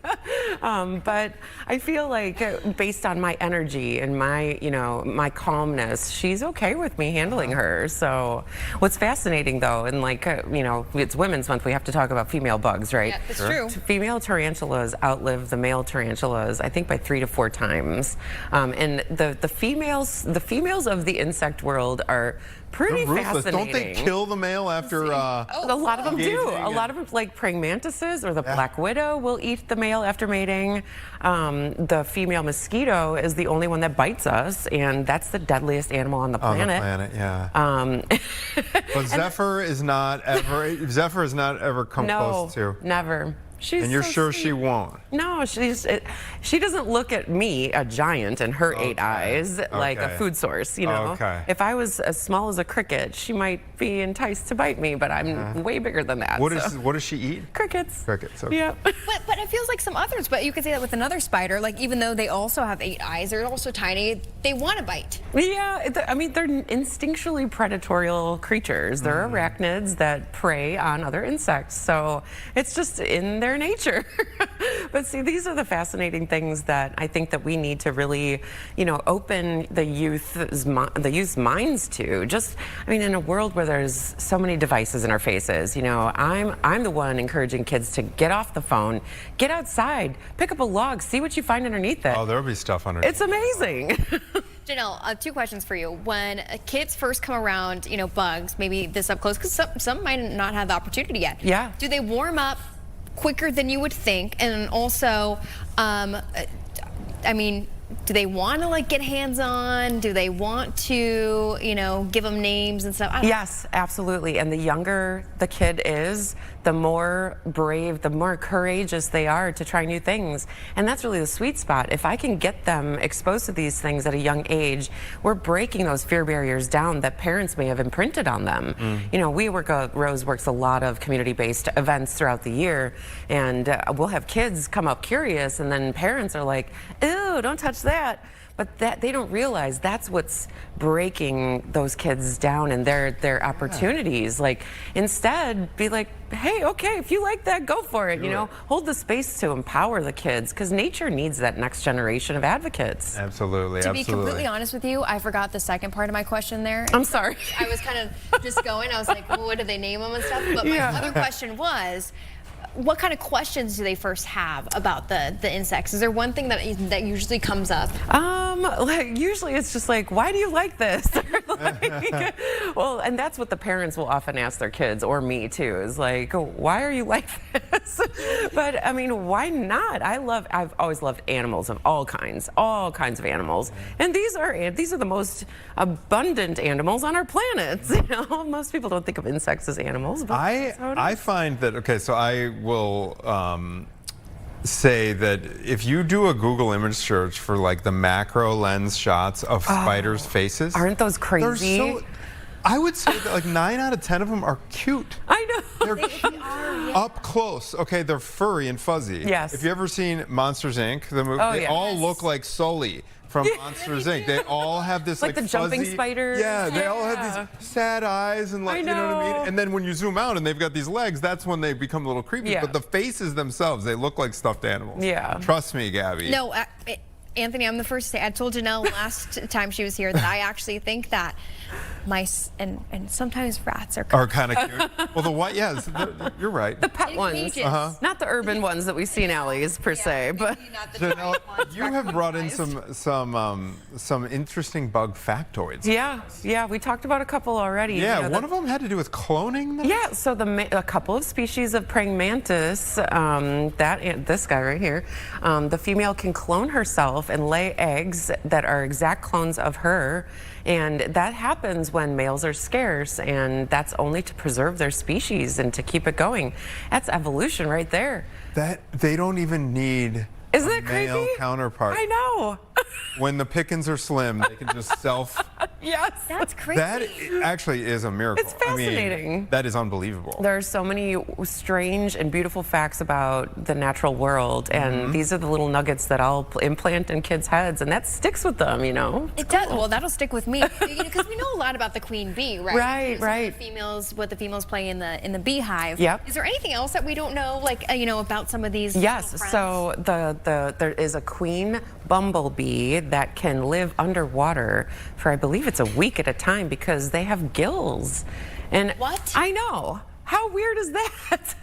But I feel like based on my energy and my, you know, my calmness, she's okay with me handling her. So what's fascinating, though, and like, you know, it's Women's Month, we have to talk about female bugs, right? Yeah, that's true. Female tarantulas outlive the male tarantulas, I think, by 3 to 4 times. And the females of the insect world are pretty ruthless. fascinating. Don't they kill the male after? A lot of them do. A lot of them, like praying mantises or the black widow, will eat the male after mating. The female mosquito is the only one that bites us, and that's the deadliest animal on the planet. But Zephyr is not ever. Zephyr has not ever come close to. Never. And you're so sure sweet. she won't? No, she doesn't look at me, a giant, and her 8 eyes like a food source, you know? If I was as small as a cricket, she might be enticed to bite me, but I'm way bigger than that. What does she eat? Crickets. Crickets, okay. Yeah. But it feels like some others, but you could say that with another spider, like even though they also have 8 eyes, they're also tiny, they want to bite. Yeah, I mean, they're instinctually predatory creatures. They're arachnids that prey on other insects, so it's just in their nature. But see, these are the fascinating things that I think that we need to really, you know, open the youth's minds to. Just, I mean, in a world where there's so many devices in our faces, you know, I'm the one encouraging kids to get off the phone, get outside, pick up a log, see what you find underneath it. Oh, there'll be stuff underneath. It's amazing. Janelle, 2 questions for you. When kids first come around, you know, bugs, maybe this up close, because some might not have the opportunity yet. Yeah. Do they warm up quicker than you would think? And also, I mean, do they want to like get hands on? Do they want to, you know, give them names and stuff? Yes, absolutely. And the younger the kid is, the more brave, the more courageous they are to try new things. And that's really the sweet spot. If I can get them exposed to these things at a young age, we're breaking those fear barriers down that parents may have imprinted on them. You know, Rose works a lot of community-based events throughout the year, and we'll have kids come up curious, and then parents are like, ew, don't touch that. But that they don't realize that's what's breaking those kids down and their opportunities. Like, instead, be like, hey, okay, if you like that, go for it. You know, hold the space to empower the kids, because nature needs that next generation of advocates. Absolutely. To be completely honest with you, I forgot the second part of my question there. I'm sorry. I was kind of just going. I was like, well, what do they name them and stuff? But my other question was, what kind of questions do they first have about the insects? Is there one thing that usually comes up? Like, usually it's just like, why do you like this? Like, well, and that's what the parents will often ask their kids, or me too, is like, why are you like this? But I mean, why not? I've always loved animals of all kinds of animals, and these are the most abundant animals on our planet. You know, most people don't think of insects as animals, but I find that, okay, so I will say that if you do a Google image search for like the macro lens shots of spiders' faces, aren't those crazy? They're so, I would say that like 9 out of 10 of them are cute. I know. They're cute up close. Okay, they're furry and fuzzy. Yes. If you ever seen Monsters Inc., the movie, they all look like Sully from Monsters Inc. They all have this like the fuzzy, jumping spiders. Yeah, they all have these sad eyes and like, you know what I mean? And then when you zoom out and they've got these legs, that's when they become a little creepy. Yeah. But the faces themselves, they look like stuffed animals. Yeah. Trust me, Gabby. No, Anthony, I'm the first to say, I told Janelle last time she was here that I actually think that mice and sometimes rats are kind of cute. Well, the white, yes, you're right. The pet ones, not the urban ones that we see in alleys per se, but Janelle, you have brought in some interesting bug factoids. Yeah, we talked about a couple already. Yeah, you know, one of them had to do with cloning them? Yeah, so a couple of species of praying mantis, this guy right here, the female can clone herself and lay eggs that are exact clones of her. And that happens when males are scarce, and that's only to preserve their species and to keep it going. That's evolution right there. That they don't even need Isn't a that creepy? male counterpart. I know. When the pickings are slim, they can just self. Yes. That's crazy. That actually is a miracle. It's fascinating. I mean, that is unbelievable. There are so many strange and beautiful facts about the natural world, and these are the little nuggets that I'll implant in kids' heads, and that sticks with them, you know? It does. Well, that'll stick with me, because we know a lot about the queen bee, right? Right. What the females play in the beehive. Yep. Is there anything else that we don't know, like you know, about some of these? Yes. So there is a queen bumblebee that can live underwater for, I believe it's a week at a time, because they have gills. And what? I know. How weird is that?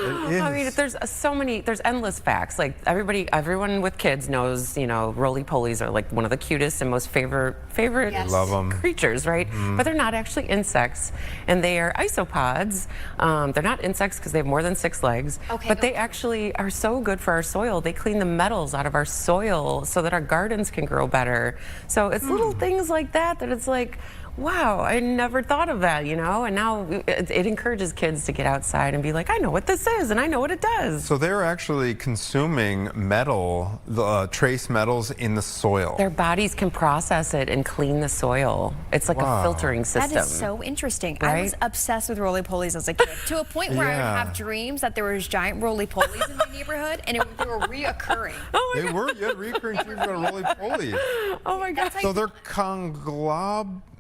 It is. I mean, there's endless facts. Like everyone with kids knows, roly-polies are like one of the cutest and most favorite Yes. Love 'em. creatures, right? But they're not actually insects, and they are isopods. They're not insects because they have more than 6 legs. Okay, but they actually are so good for our soil. They clean the metals out of our soil so that our gardens can grow better. So it's little things like that it's like, wow, I never thought of that, and now it encourages kids to get outside and be like, I know what this is and I know what it does. So they're actually consuming metal, trace metals in the soil. Their bodies can process it and clean the soil. It's like a filtering system. That is so interesting. I was Right? obsessed with roly-polies as a kid, to a point where I would Yeah. have dreams that there was giant roly-polies in my neighborhood, and they were reoccurring. They were, you had recurring dreams about roly-polies. Oh my God. So they're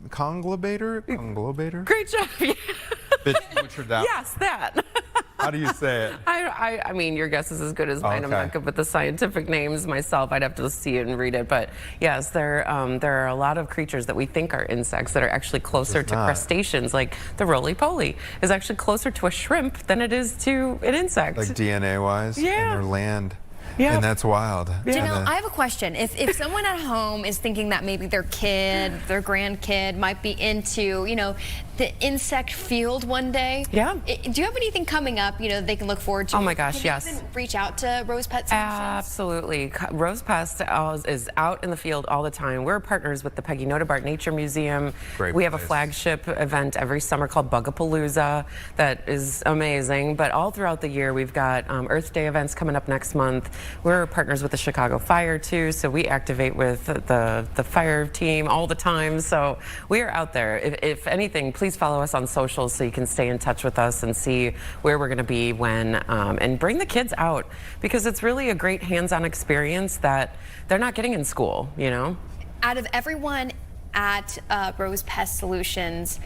conglobator? Great job. Butchered out. Yes, that. How do you say it? I mean, your guess is as good as mine. I'm not good with the scientific names myself. I'd have to see it and read it. But yes, there are a lot of creatures that we think are insects that are actually closer to crustaceans. Like the roly-poly is actually closer to a shrimp than it is to an insect. Like DNA-wise? Yeah. And their land. Yeah. And that's wild. Janelle, I have a question. If someone at home is thinking that maybe their kid, their grandkid might be into, the insect field one day. Yeah. Do you have anything coming up, they can look forward to? Oh my gosh, Can yes. you even reach out to Rose Pet Solutions? Absolutely. Rose Pest is out in the field all the time. We're partners with the Peggy Notebart Nature Museum. Great we have a place. flagship event every summer called Bugapalooza that is amazing. But all throughout the year, we've got Earth Day events coming up next month. We're partners with the Chicago Fire too, so we activate with the fire team all the time. So we are out there. If anything, please follow us on socials so you can stay in touch with us and see where we're going to be when, and bring the kids out, because it's really a great hands-on experience that they're not getting in school, Out of everyone at Rose Pest Solutions,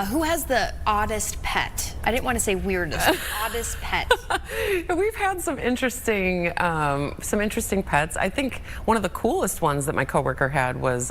who has the oddest pet? I didn't want to say weirdest, oddest pet. We've had some interesting pets. I think one of the coolest ones that my coworker had was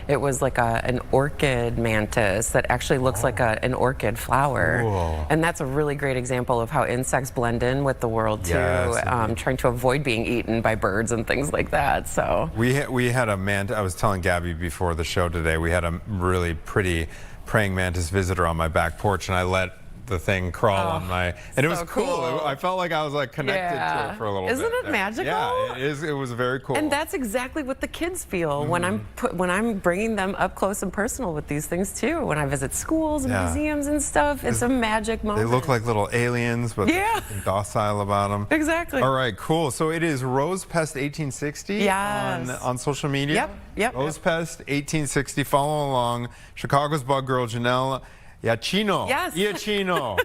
it was like an orchid mantis that actually looks like an orchid flower. Cool. And that's a really great example of how insects blend in with the world too, Yes, trying to avoid being eaten by birds and things like that. So We had a mantis. I was telling Gabby before the show today, we had a really pretty praying mantis visitor on my back porch, and I let the thing crawl on my, and it was so cool. cool. I felt like I was like connected to it for a little bit. Isn't it magical? Yeah, it is. It was very cool. And that's exactly what the kids feel when I'm bringing them up close and personal with these things too. When I visit schools and museums and stuff, it's a magic moment. They look like little aliens, but there's something docile about them. Exactly. All right, cool. So it is Rose Pest 1860 Yes. on social media. Yep. Rose Pest 1860. Follow along. Chicago's bug girl Janelle Iachino. Yes. Iachino.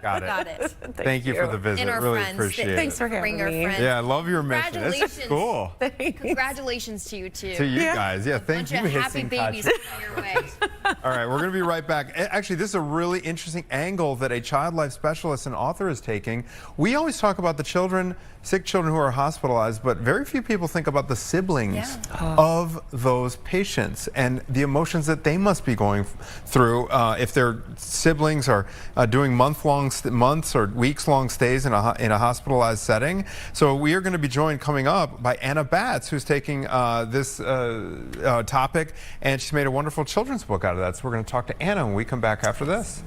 Got it. Got it. Thank you for the visit. And our Really friends. appreciate it. Thanks for Bring having our me. friends. Yeah, I love your mission. This is Congratulations. cool. Congratulations to you too. To you guys. Yeah, thank Bunch you, of happy Hissing babies Touch. coming your way. All right, we're going to be right back. Actually, this is a really interesting angle that a child life specialist and author is taking. We always talk about the children, sick children who are hospitalized, but very few people think about the siblings of those patients and the emotions that they must be going through if their siblings are doing months or weeks-long stays in a hospitalized setting. So we are going to be joined coming up by Anna Batts, who's taking this topic, and she's made a wonderful children's book out of that. So we're going to talk to Anna when we come back after this.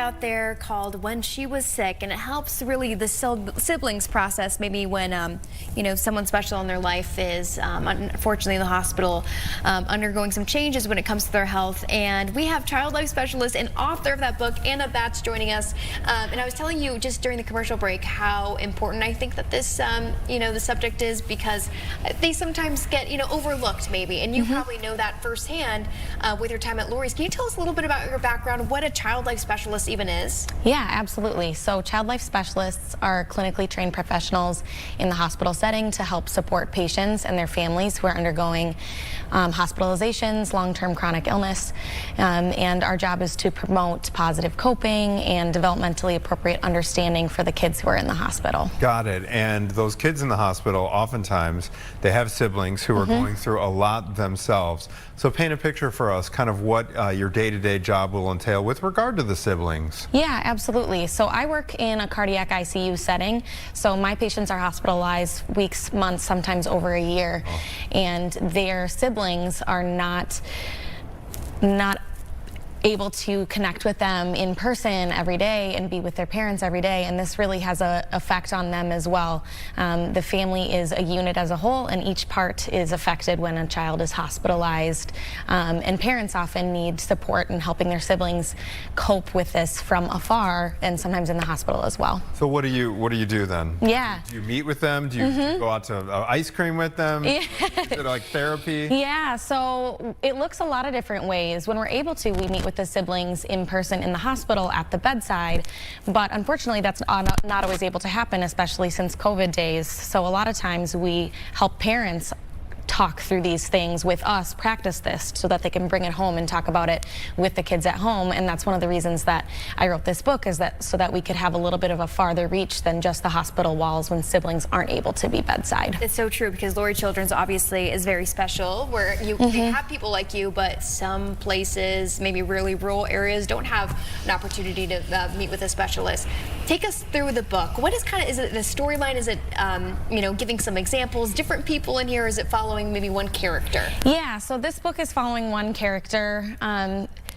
out there called When She Was Sick, and it helps really the siblings process maybe when you know, someone special in their life is unfortunately in the hospital undergoing some changes when it comes to their health. And we have child life specialist and author of that book, Anna Batts, joining us. And I was telling you just during the commercial break how important I think that this you know, the subject is, because they sometimes get, you know, overlooked maybe, and you probably know that firsthand with your time at Lurie's. Can you tell us a little bit about your background, what a child life specialist even is? Yeah, absolutely. So child life specialists are clinically trained professionals in the hospital setting to help support patients and their families who are undergoing hospitalizations, long-term chronic illness, and our job is to promote positive coping and developmentally appropriate understanding for the kids who are in the hospital. Got it. And those kids in the hospital, oftentimes they have siblings who are going through a lot themselves. So paint a picture for us, kind of what your day-to-day job will entail with regard to the siblings. Yeah, absolutely. So I work in a cardiac ICU setting. So my patients are hospitalized weeks, months, sometimes over a year. And their siblings are not able to connect with them in person every day and be with their parents every day, and this really has an effect on them as well. The family is a unit as a whole, and each part is affected when a child is hospitalized, and parents often need support in helping their siblings cope with this from afar, and sometimes in the hospital as well. So what do you do then? Yeah. Do you meet with them? Do you go out to ice cream with them? Yeah. Is it like therapy? Yeah, so it looks a lot of different ways. When we're able to, we meet with the siblings in person in the hospital at the bedside, but unfortunately that's not always able to happen, especially since COVID days. So a lot of times we help parents talk through these things with us, practice this so that they can bring it home and talk about it with the kids at home. And that's one of the reasons that I wrote this book, is that so that we could have a little bit of a farther reach than just the hospital walls when siblings aren't able to be bedside. It's so true, because Lurie Children's obviously is very special, where they have people like you, but some places, maybe really rural areas, don't have an opportunity to meet with a specialist. Take us through the book. What is is it the storyline? Is it you know, giving some examples, different people in here? Is it following maybe one character? Yeah, so this book is following one character.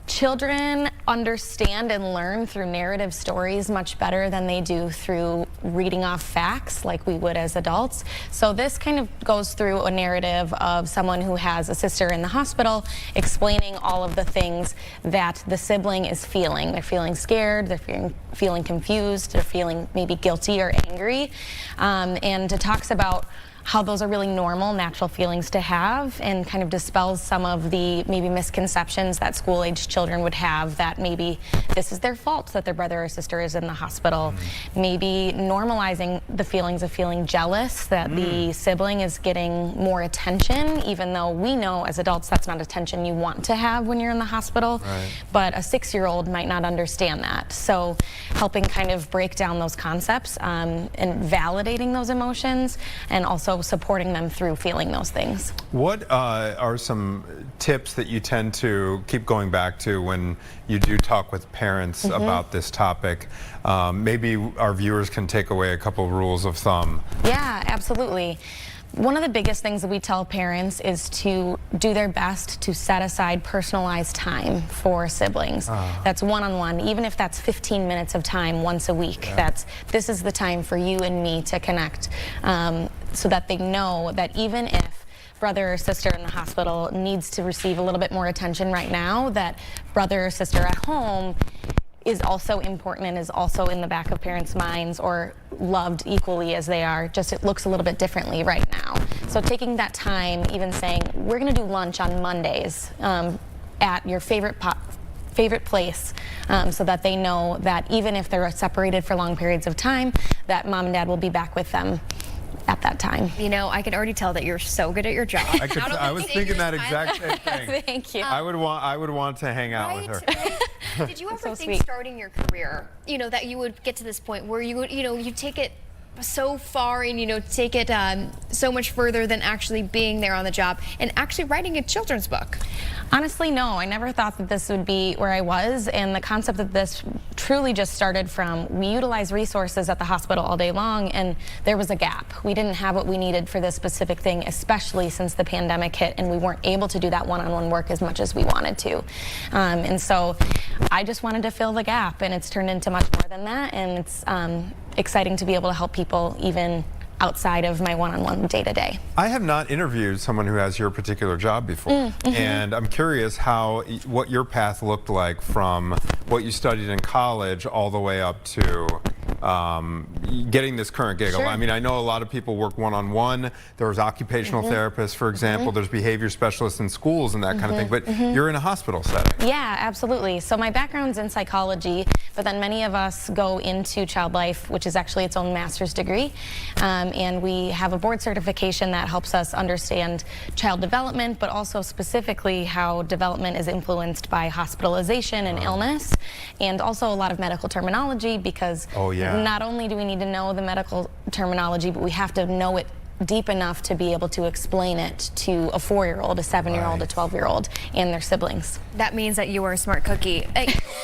Children understand and learn through narrative stories much better than they do through reading off facts like we would as adults. So this kind of goes through a narrative of someone who has a sister in the hospital, explaining all of the things that the sibling is feeling. They're feeling scared, they're feeling confused, they're feeling maybe guilty or angry, and it talks about how those are really normal, natural feelings to have, and kind of dispels some of the maybe misconceptions that school-aged children would have, that maybe this is their fault that their brother or sister is in the hospital. Maybe normalizing the feelings of feeling jealous that the sibling is getting more attention, even though we know as adults that's not attention you want to have when you're in the hospital. But a 6-year-old might not understand that. So helping kind of break down those concepts and validating those emotions, and also supporting them through feeling those things. What are some tips that you tend to keep going back to when you do talk with parents about this topic? Maybe our viewers can take away a couple rules of thumb. Yeah, absolutely. One of the biggest things that we tell parents is to do their best to set aside personalized time for siblings. That's one-on-one, even if that's 15 minutes of time once a week. This is the time for you and me to connect, so that they know that even if brother or sister in the hospital needs to receive a little bit more attention right now, that brother or sister at home is also important and is also in the back of parents' minds, or loved equally as they are, just it looks a little bit differently right now. So taking that time, even saying, we're gonna do lunch on Mondays at your favorite place, so that they know that even if they're separated for long periods of time, that mom and dad will be back with them at that time. You know, I can already tell that you're so good at your job. I was thinking that exact same thing. Thank you. I would want to hang out with her. Did you ever think starting your career, you know, that you would get to this point where you would, you know, you take it so far and, you know, take it so much further than actually being there on the job and actually writing a children's book? Honestly, no. I never thought that this would be where I was, and the concept of this truly just started from, we utilize resources at the hospital all day long, and there was a gap. We didn't have what we needed for this specific thing, especially since the pandemic hit, and we weren't able to do that one-on-one work as much as we wanted to. And so I just wanted to fill the gap, and it's turned into much more than that, and it's exciting to be able to help people even outside of my one-on-one day-to-day. I have not interviewed someone who has your particular job before, and I'm curious what your path looked like from what you studied in college all the way up to getting this current gig. Sure. I mean, I know a lot of people work one-on-one. There's occupational therapists, for example. There's behavior specialists in schools and that kind of thing, but you're in a hospital setting. Yeah, absolutely. So my background's in psychology, but then many of us go into child life, which is actually its own master's degree. And we have a board certification that helps us understand child development, but also specifically how development is influenced by hospitalization and illness, and also a lot of medical terminology, because not only do we need to know the medical terminology, but we have to know it deep enough to be able to explain it to a 4-year-old, a 7-year-old, a 12-year-old, and their siblings. That means that you are a smart cookie.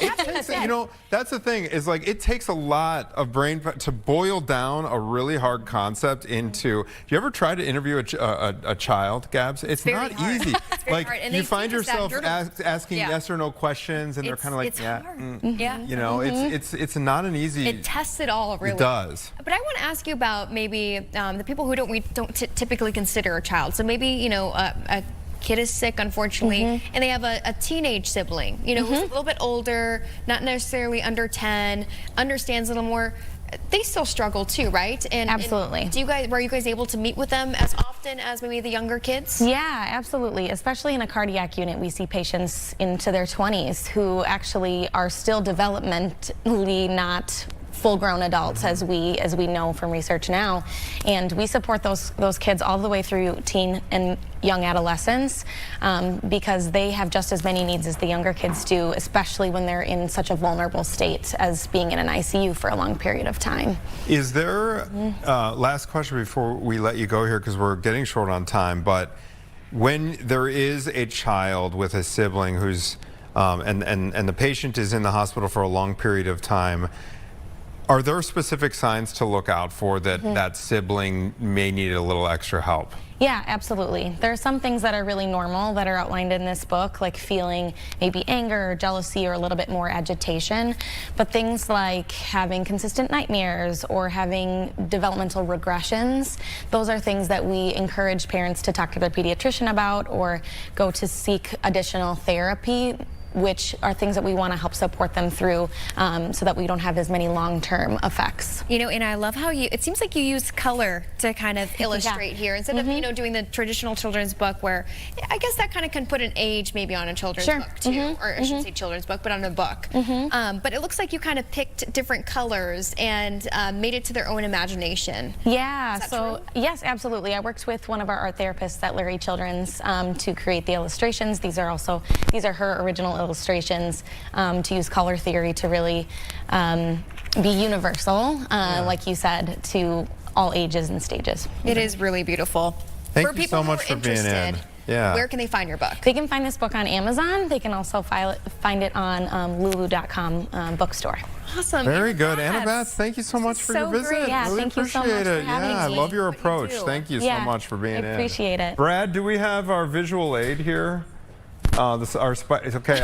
You know, that's the thing, is like it takes a lot of brain to boil down a really hard concept into. Do you ever try to interview a child, Gabs? It's not easy. Like you find yourself asking yes or no questions, and they're kind of like, you know, it's not an easy. It tests it all, really. It does. But I want to ask you about maybe the people who we don't typically consider a child. So maybe, you know, a kid is sick, unfortunately, and they have a teenage sibling, you know, who's a little bit older, not necessarily under 10, understands a little more. They still struggle too, right? And absolutely. Were you guys able to meet with them as often as maybe the younger kids? Yeah, absolutely. Especially in a cardiac unit, we see patients into their 20s who actually are still developmentally not full-grown adults, as we know from research now, and we support those kids all the way through teen and young adolescents, because they have just as many needs as the younger kids do, especially when they're in such a vulnerable state as being in an ICU for a long period of time. Is there last question before we let you go here, because we're getting short on time, but when there is a child with a sibling who's and the patient is in the hospital for a long period of time, are there specific signs to look out for that that sibling may need a little extra help? Yeah, absolutely. There are some things that are really normal that are outlined in this book, like feeling maybe anger or jealousy or a little bit more agitation. But things like having consistent nightmares or having developmental regressions, those are things that we encourage parents to talk to their pediatrician about or go to seek additional therapy, which are things that we want to help support them through, so that we don't have as many long-term effects. You know, and I love how it seems like you use color to kind of illustrate here instead of, you know, doing the traditional children's book where I guess that kind of can put an age maybe on a children's book too, or I shouldn't say children's book, but on a book. But it looks like you kind of picked different colors and made it to their own imagination. Yeah, so yes, absolutely. I worked with one of our art therapists at Lurie Children's to create the illustrations. These are her original illustrations, to use color theory to really be universal, like you said, to all ages and stages. It is really beautiful. Thank you so much for being in. Yeah. Where can they find your book? They can find this book on Amazon. They can also find it on lulu.com bookstore. Awesome. Very good. Annabeth, thank you so much for your visit. Great. Yeah, really thank you so appreciate much it. for having me. I love your approach. Thank you so much for being in. I appreciate it. Brad, do we have our visual aid here? It's okay.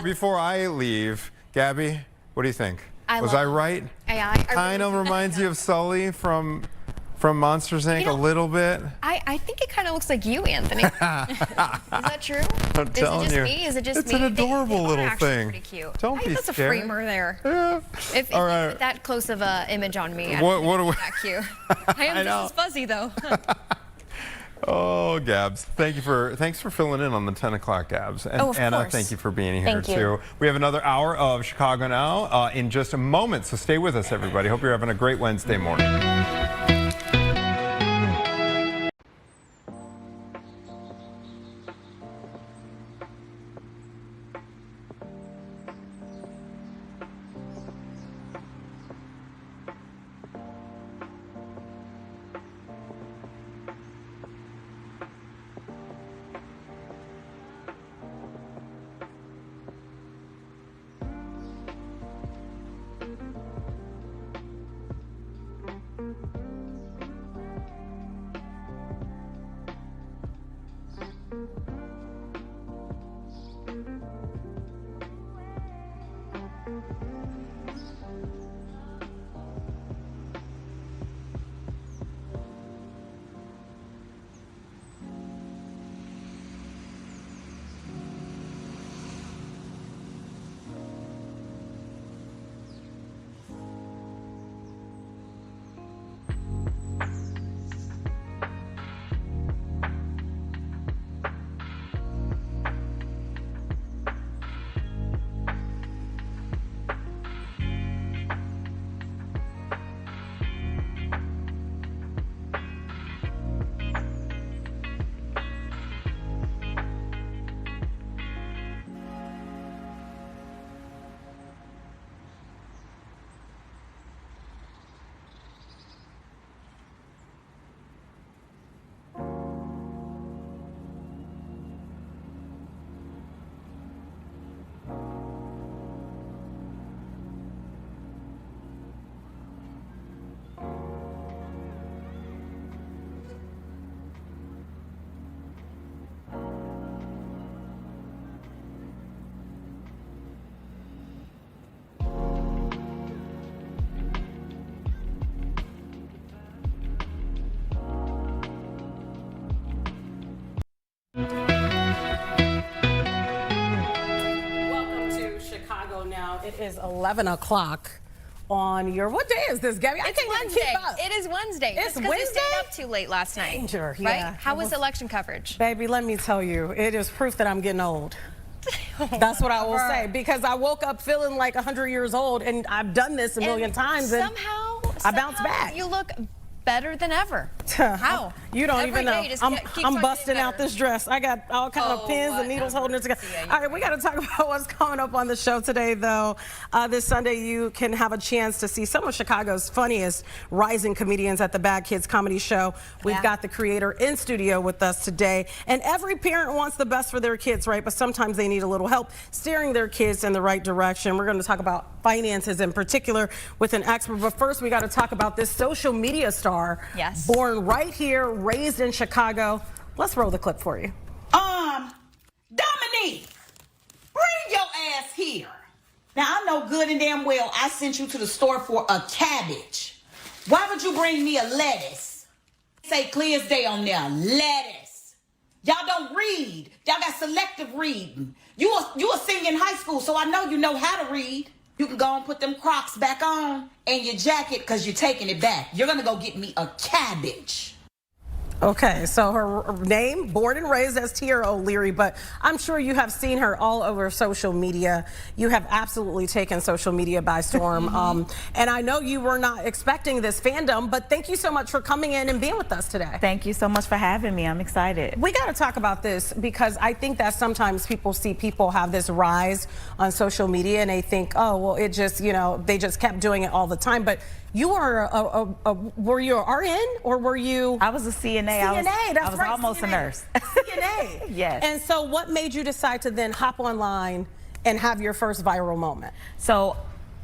Before I leave, Gabby, what do you think? Was I right? Kind of reminds you of Sully from Monsters Inc. a little bit. I think it kind of looks like you, Anthony. Is that true? I'm telling you. Is it just it's me? It's an adorable little thing. Pretty cute. Don't be that's scared. That's a framer there. Yeah. If you put that close of an image on me, what are we? That cute. I am just as fuzzy though. Oh, Gabs, thanks for filling in on the 10 o'clock, Gabs. And Anna, thank you for being here too. We have another hour of Chicago Now in just a moment, so stay with us, everybody. Hope you're having a great Wednesday morning. is 11 o'clock on your, what day is this, Gabby? I It's can't even Wednesday. keep up. It is Wednesday. It's because we Wednesday? stayed up too late last night. Danger, right? yeah. How was election coverage? Baby, let me tell you, it is proof that I'm getting old. That's what I will say, because I woke up feeling like 100 years old, and I've done this a million times, and somehow I bounced back. You look better than ever. How? You don't Every even know. day just I'm keeps on busting getting out better. this dress. I got all kind of pins and needles holding it together. Yeah, all right, we got to talk about what's coming up on the show today, though. This Sunday, you can have a chance to see some of Chicago's funniest rising comedians at the Bad Kids Comedy Show. We've got the creator in studio with us today. And every parent wants the best for their kids, right? But sometimes they need a little help steering their kids in the right direction. We're going to talk about finances in particular with an expert. But first, we got to talk about this social media star. Yes. Born right here, raised in Chicago. Let's roll the clip for you. Dominique, bring your ass here. Now, I know good and damn well I sent you to the store for a cabbage. Why would you bring me a lettuce? Say clear as day on there, lettuce. Y'all don't read. Y'all got selective reading. You were singing in high school, so I know you know how to read. You can go and put them Crocs back on and your jacket because you're taking it back. You're going to go get me a cabbage. Okay, so her name, born and raised as Tierra O'Leary, but I'm sure you have seen her all over social media. You have absolutely taken social media by storm. And I know you were not expecting this fandom, but thank you so much for coming in and being with us today. Thank you so much for having me. I'm excited. We got to talk about this because I think that sometimes people see people have this rise on social media and they think, oh, well, it just, you know, they just kept doing it all the time. But you are were you an RN or were you? I was a CNA. I was almost a nurse. CNA. Yes. And so what made you decide to then hop online and have your first viral moment? So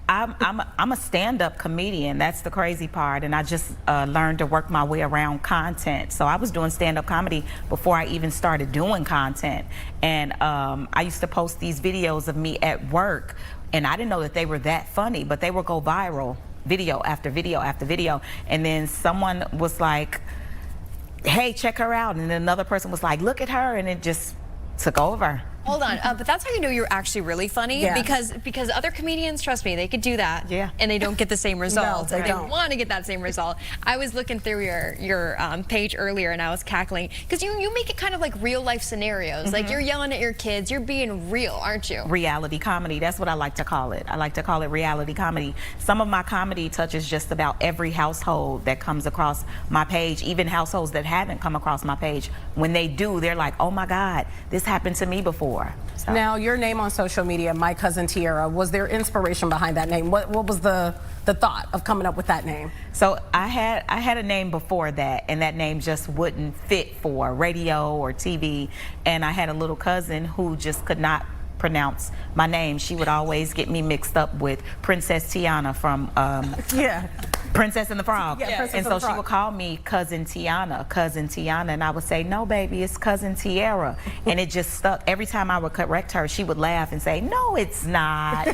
I'm a stand-up comedian. That's the crazy part. And I just learned to work my way around content. So I was doing stand-up comedy before I even started doing content. And I used to post these videos of me at work. And I didn't know that they were that funny, but they would go viral. Video after video after video. And then someone was like, hey, check her out. And then another person was like, look at her. And it just took over. Hold on, but that's how you know you're actually really funny. Yeah. Because other comedians, trust me, they could do that. Yeah. And they don't get the same result. No, they don't. want to get that same result. I was looking through your page earlier and I was cackling because you make it kind of like real life scenarios. Like you're yelling at your kids. You're being real, aren't you? Reality comedy. That's what I like to call it. I like to call it reality comedy. Some of my comedy touches just about every household that comes across my page, even households that haven't come across my page. When they do, they're like, oh my God, this happened to me before. So. Now, your name on social media, My Cousin Tierra, was there inspiration behind that name? What was the thought of coming up with that name? So I had a name before that, and that name just wouldn't fit for radio or TV. And I had a little cousin who just could not pronounce my name. She would always get me mixed up with Princess Tiana from Princess and the Frog. And so she would call me Cousin Tiana, and I would say, no, baby, it's Cousin Tierra. And it just stuck. Every time I would correct her, she would laugh and say, no, it's not.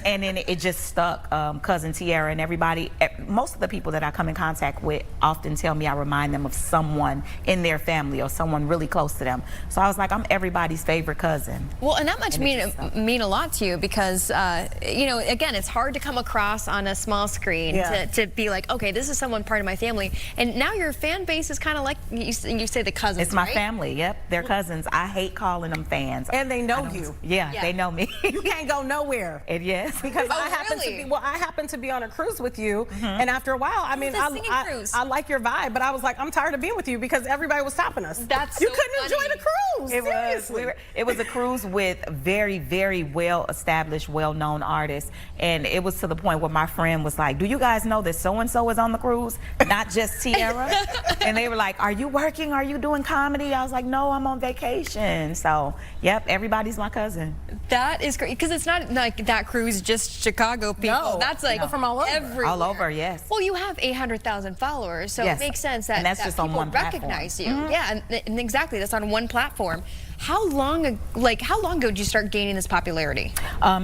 And then it just stuck, Cousin Tierra. And everybody, most of the people that I come in contact with often tell me I remind them of someone in their family or someone really close to them. So I was like, I'm everybody's favorite cousin. Well, and that much mean a lot to you because, you know, again, it's hard to come across on a small screen to be like, okay, this is someone part of my family. And now your fan base is kind of like, you say the cousins, It's my right? family, yep. They're cousins. I hate calling them fans. And they know you. Yeah, they know me. You can't go nowhere. Yes. Because I happen to be on a cruise with you, and after a while, I mean, I like your vibe, but I was like, I'm tired of being with you because everybody was stopping us. That's you so couldn't funny. enjoy the cruise. Seriously. It was a cruise with very, very well-established, well-known artists, and it was to the point where my friend was like, do you guys know that so-and-so is on the cruise, not just Tierra? And they were like, are you working? Are you doing comedy? I was like, no, I'm on vacation. So, yep, everybody's my cousin. That is great because it's not like that cruise just Chicago people. No, that's like people from all over. everywhere. All over, yes. Well, you have 800,000 followers, so Yes. it makes sense that, And that's just on people one platform. recognize you. Yeah, and exactly, that's on one platform. How long ago did you start gaining this popularity?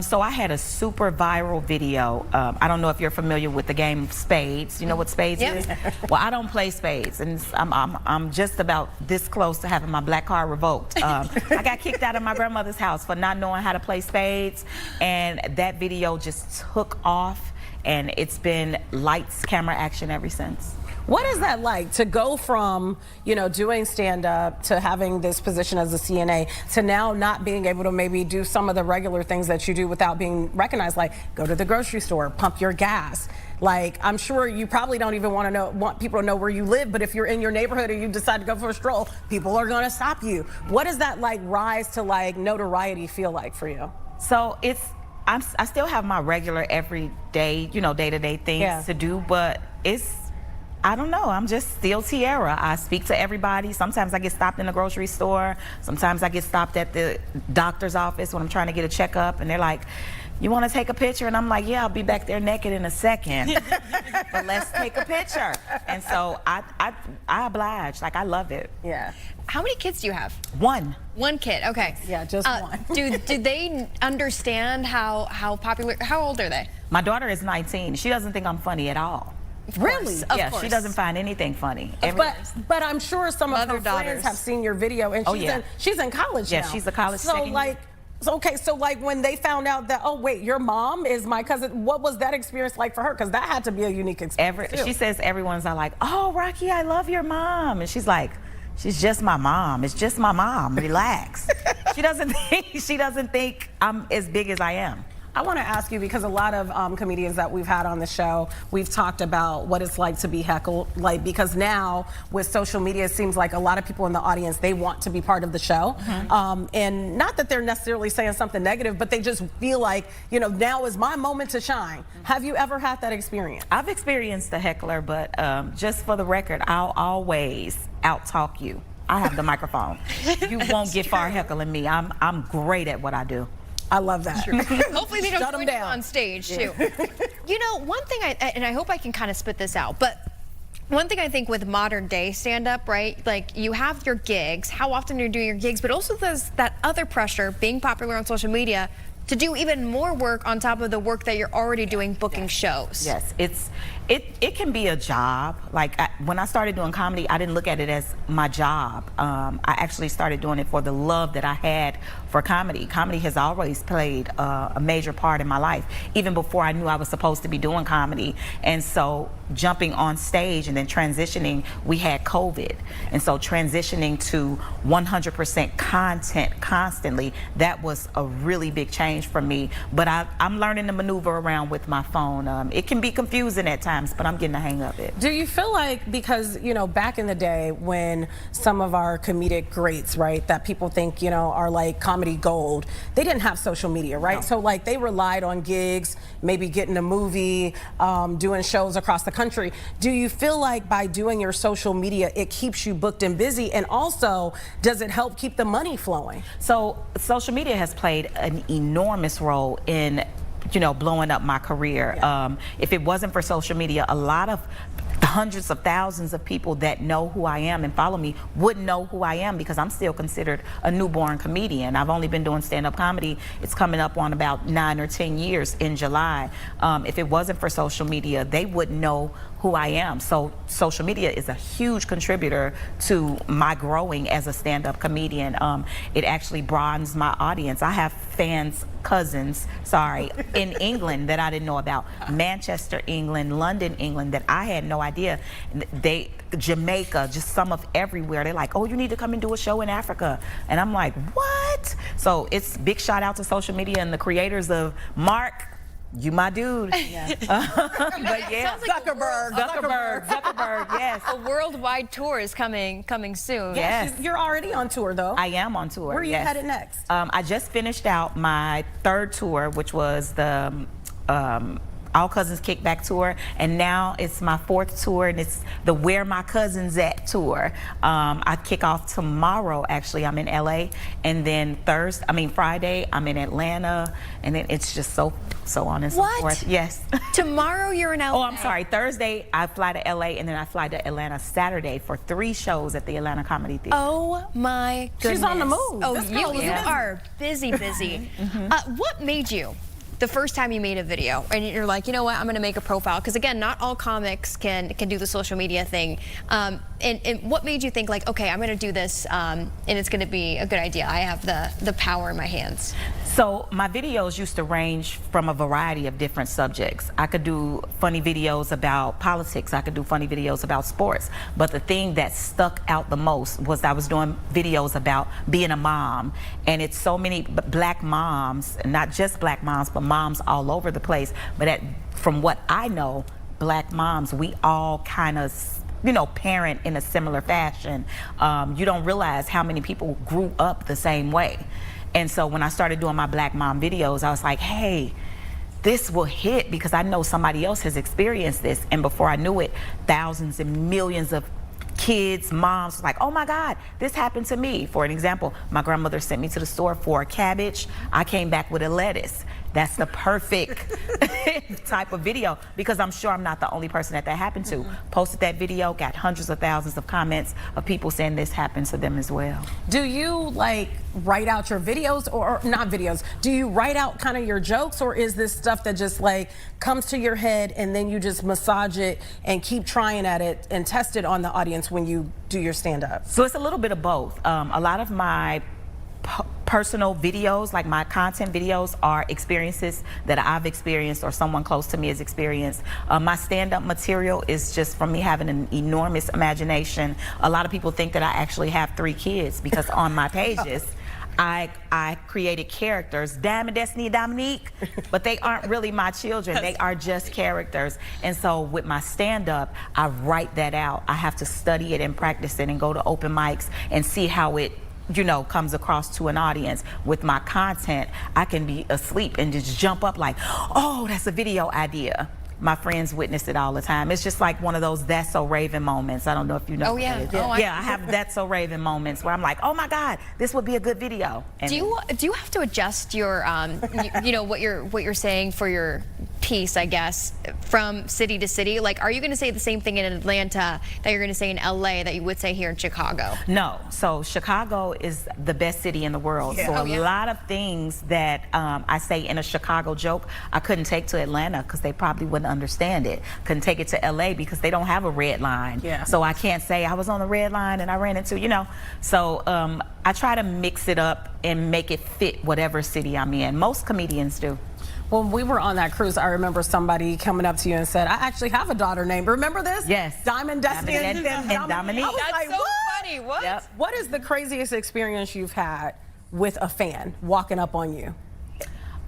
So I had a super viral video. I don't know if you're familiar with the game Spades. You know what Spades is? Well, I don't play Spades, and I'm just about this close to having my black card revoked. I got kicked out of my grandmother's house for not knowing how to play spades, and that video just took off, and it's been lights, camera, action ever since. What is that like to go from, you know, doing stand-up to having this position as a CNA to now not being able to maybe do some of the regular things that you do without being recognized, like go to the grocery store, pump your gas? Like, I'm sure you probably don't even want people to know where you live, but if you're in your neighborhood or you decide to go for a stroll, people are going to stop you. What does that like rise to like notoriety feel like for you? So I still have my regular everyday, you know, day-to-day things to do, but I don't know. I'm just still Tiara. I speak to everybody. Sometimes I get stopped in the grocery store. Sometimes I get stopped at the doctor's office when I'm trying to get a checkup, and they're like, "You want to take a picture?" And I'm like, "Yeah, I'll be back there naked in a second, but let's take a picture." And so I oblige. Like, I love it. Yeah. How many kids do you have? One. One kid. Okay. Yeah, just one. do they understand how popular? How old are they? My daughter is 19. She doesn't think I'm funny at all. Really? Yeah, she doesn't find anything funny. But I'm sure some of her friends have seen your video, and she's in college now. Yeah, she's a college student. So like when they found out that, oh wait, your mom is my cousin, what was that experience like for her? Because that had to be a unique experience too. She says everyone's like, "Oh, Rocky, I love your mom," and she's like, "She's just my mom. It's just my mom. Relax." She doesn't think I'm as big as I am. I want to ask you, because a lot of comedians that we've had on the show, we've talked about what it's like to be heckled, like, because now with social media, it seems like a lot of people in the audience, they want to be part of the show. And not that they're necessarily saying something negative, but they just feel like, you know, now is my moment to shine. Have you ever had that experience? I've experienced a heckler, but just for the record, I'll always out-talk you. I have the microphone. You won't get far heckling me. I'm great at what I do. I love that. Hopefully they don't join you on stage too. You know, one thing and I hope I can kind of spit this out, but one thing I think with modern day stand-up, right? Like, you have your gigs, how often you're doing your gigs, but also there's that other pressure, being popular on social media, to do even more work on top of the work that you're already doing, booking shows. Yes, it can be a job. Like, when I started doing comedy, I didn't look at it as my job. I actually started doing it for the love that I had for comedy. Comedy has always played a major part in my life, even before I knew I was supposed to be doing comedy. And so jumping on stage and then transitioning, we had COVID. And so transitioning to 100% content constantly, that was a really big change for me. But I'm learning to maneuver around with my phone. It can be confusing at times, but I'm getting the hang of it. Do you feel like, because, you know, back in the day when some of our comedic greats, right, that people think, you know, are like comedy gold, they didn't have social media, right? No. So like they relied on gigs, maybe getting a movie, doing shows across the country. Do you feel like by doing your social media, it keeps you booked and busy? And also, does it help keep the money flowing? So social media has played an enormous role in, you know, blowing up my career. If it wasn't for social media, a lot of hundreds of thousands of people that know who I am and follow me wouldn't know who I am, because I'm still considered a newborn comedian. I've only been doing stand-up comedy. It's coming up on about 9 or 10 years in July. If it wasn't for social media, they wouldn't know who I am. So social media is a huge contributor to my growing as a stand-up comedian. It actually broadens my audience. I have fans, cousins, in England that I didn't know about. Manchester, England, London, England, that I had no idea. Jamaica, just some of everywhere. They're like, "Oh, you need to come and do a show in Africa." And I'm like, "What?" So it's big shout out to social media and the creators of Mark. You my dude. But yeah, like Zuckerberg, yes. A worldwide tour is coming soon. Yes. You're already on tour, though. I am on tour. Where are you headed next? I just finished out my 3rd tour, which was the All Cousins Kickback tour, and now it's my 4th tour, and it's the Where My Cousins At tour. I kick off tomorrow. Actually, I'm in LA, and then Friday I'm in Atlanta, and then it's just so on and so forth. Yes. Tomorrow you're in LA. Oh, I'm sorry. Thursday I fly to LA, and then I fly to Atlanta Saturday for 3 shows at the Atlanta Comedy Theater. Oh my goodness. She's on the move. Oh, This you girl is are busy. What made you, the first time you made a video, and you're like, you know what, I'm going to make a profile? Because again, not all comics can do the social media thing. And what made you think like, okay, I'm going to do this, and it's going to be a good idea? I have the power in my hands. So my videos used to range from a variety of different subjects. I could do funny videos about politics. I could do funny videos about sports. But the thing that stuck out the most was I was doing videos about being a mom. And it's so many black moms, not just black moms, but moms all over the place. But from what I know, black moms, we all kind of parent in a similar fashion. You don't realize how many people grew up the same way. And so when I started doing my black mom videos, I was like, hey, this will hit because I know somebody else has experienced this. And before I knew it, thousands and millions of kids, moms, like, oh my God, this happened to me. For an example, my grandmother sent me to the store for a cabbage. I came back with a lettuce. That's the perfect type of video because I'm sure I'm not the only person that happened to. Posted that video, got hundreds of thousands of comments of people saying this happened to them as well. Do you like write out your videos or not videos? Do you write out kind of your jokes, or is this stuff that just like comes to your head and then you just massage it and keep trying at it and test it on the audience when you do your stand-up? So it's a little bit of both. A lot of my personal videos, like my content videos, are experiences that I've experienced or someone close to me has experienced. My stand-up material is just from me having an enormous imagination. A lot of people think that I actually have 3 kids because on my pages I created characters, Diamond, Destiny, and Dominique, but they aren't really my children. They are just characters. And so with my stand-up, I write that out. I have to study it and practice it and go to open mics and see how it comes across to an audience. With my content, I can be asleep and just jump up like, oh, that's a video idea. My friends witness it all the time. It's just like one of those "That's So Raven" moments. I don't know if you know. Oh yeah. I have "That's So Raven" moments where I'm like, oh my God, this would be a good video. And do you have to adjust your what you're saying for your piece, I guess, from city to city? Like, are you going to say the same thing in Atlanta that you're going to say in LA that you would say here in Chicago? No. So Chicago is the best city in the world. Yeah. So a lot of things that I say in a Chicago joke, I couldn't take to Atlanta because they probably wouldn't understand it. Couldn't take it to LA because they don't have a red line. Yeah. So I can't say I was on the red line and I ran into, So I try to mix it up and make it fit whatever city I'm in. Most comedians do. When we were on that cruise, I remember somebody coming up to you and said, I actually have a daughter named, remember this? Yes. Diamond, Destiny, and Dominique. I was That's like, so what? funny. What? Yep. What is the craziest experience you've had with a fan walking up on you?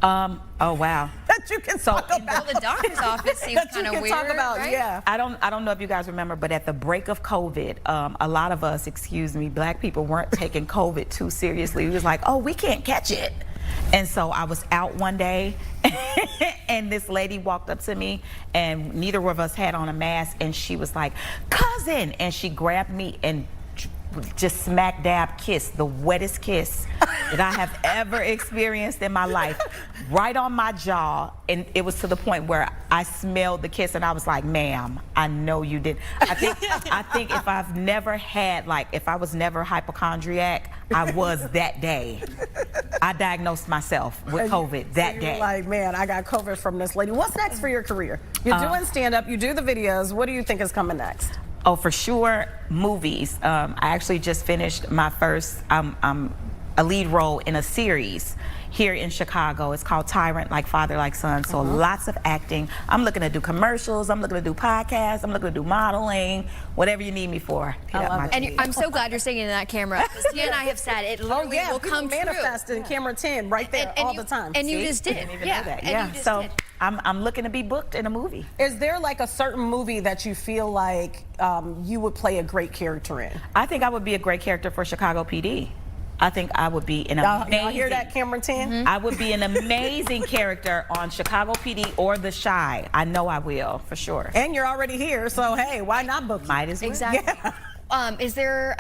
Oh wow. That you can talk about. Well, the doctor's office seems That you kind of can weird, talk about, right? yeah. I don't know if you guys remember, but at the break of COVID, a lot of us, black people weren't taking COVID too seriously. We was like, oh, we can't catch it. And so I was out one day and this lady walked up to me and neither of us had on a mask and she was like, cousin, and she grabbed me and just smack dab kiss, the wettest kiss that I have ever experienced in my life, right on my jaw. And it was to the point where I smelled the kiss and I was like, ma'am, I know you did. I think if I've never had, if I was never hypochondriac, I was that day. I diagnosed myself with COVID that day. Like, man, I got COVID from this lady. What's next for your career? You're doing stand-up, you do the videos. What do you think is coming next? Oh, for sure, movies. I actually just finished my first a lead role in a series here in Chicago. It's called Tyrant, Like Father, Like Son. So lots of acting. I'm looking to do commercials. I'm looking to do podcasts. I'm looking to do modeling. Whatever you need me for. I love it. And I'm so glad you're saying it in that camera. Tia and I have said it literally will come true. Manifest in camera 10 right there all the time. And you See? just did. Didn't even Yeah. know that. And Yeah. you just So did. I'm looking to be booked in a movie. Is there like a certain movie that you feel like you would play a great character in? I think I would be a great character for Chicago PD. I think I would be an Y'all amazing. hear that, Cameron 10? I would be an amazing character on Chicago PD or The Chi. I know I will, for sure. And you're already here, so hey, why not book you? Might as well. Exactly. Yeah. Is there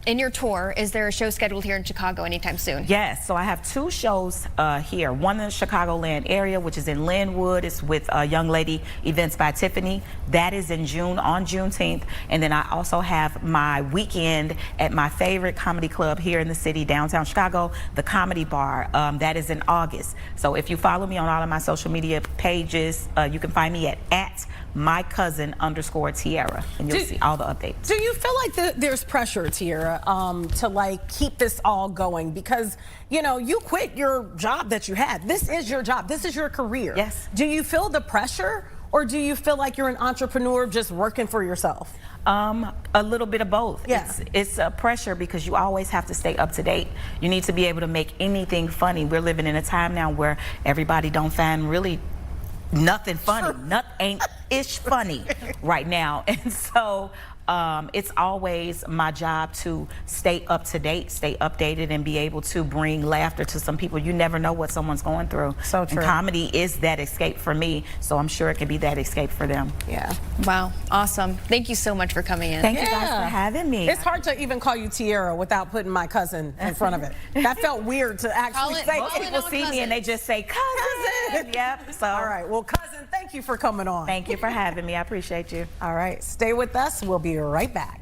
in your tour, is there a show scheduled here in Chicago anytime soon? Yes, so I have 2 shows here. One in the Chicagoland area, which is in Linwood. It's with Young Lady Events by Tiffany. That is in June, on Juneteenth. And then I also have my weekend at my favorite comedy club here in the city, downtown Chicago, the Comedy Bar. That is in August. So if you follow me on all of my social media pages, you can find me at mycousin_Tierra, and you'll see all the updates. Do you feel like there's pressure, Tierra, to like keep this all going? Because, you know, you quit your job that you had. This is your job. This is your career. Yes. Do you feel the pressure, or do you feel like you're an entrepreneur just working for yourself? A little bit of both. Yeah. It's a pressure because you always have to stay up to date. You need to be able to make anything funny. We're living in a time now where everybody don't find really nothing funny. Nothing ain't ish funny right now. And so it's always my job to stay up to date, stay updated, and be able to bring laughter to some people. You never know what someone's going through. So true. And comedy is that escape for me, so I'm sure it can be that escape for them. Yeah. Wow, awesome. Thank you so much for coming in. Thank you guys for having me. It's hard to even call you Tierra without putting my cousin in front of it. That felt weird to actually say. Most people see me and they just say, cousin. Yep. So. All right. Well, cousin, thank you for coming on. Thank you for having me. I appreciate you. All right. Stay with us. We'll be right back.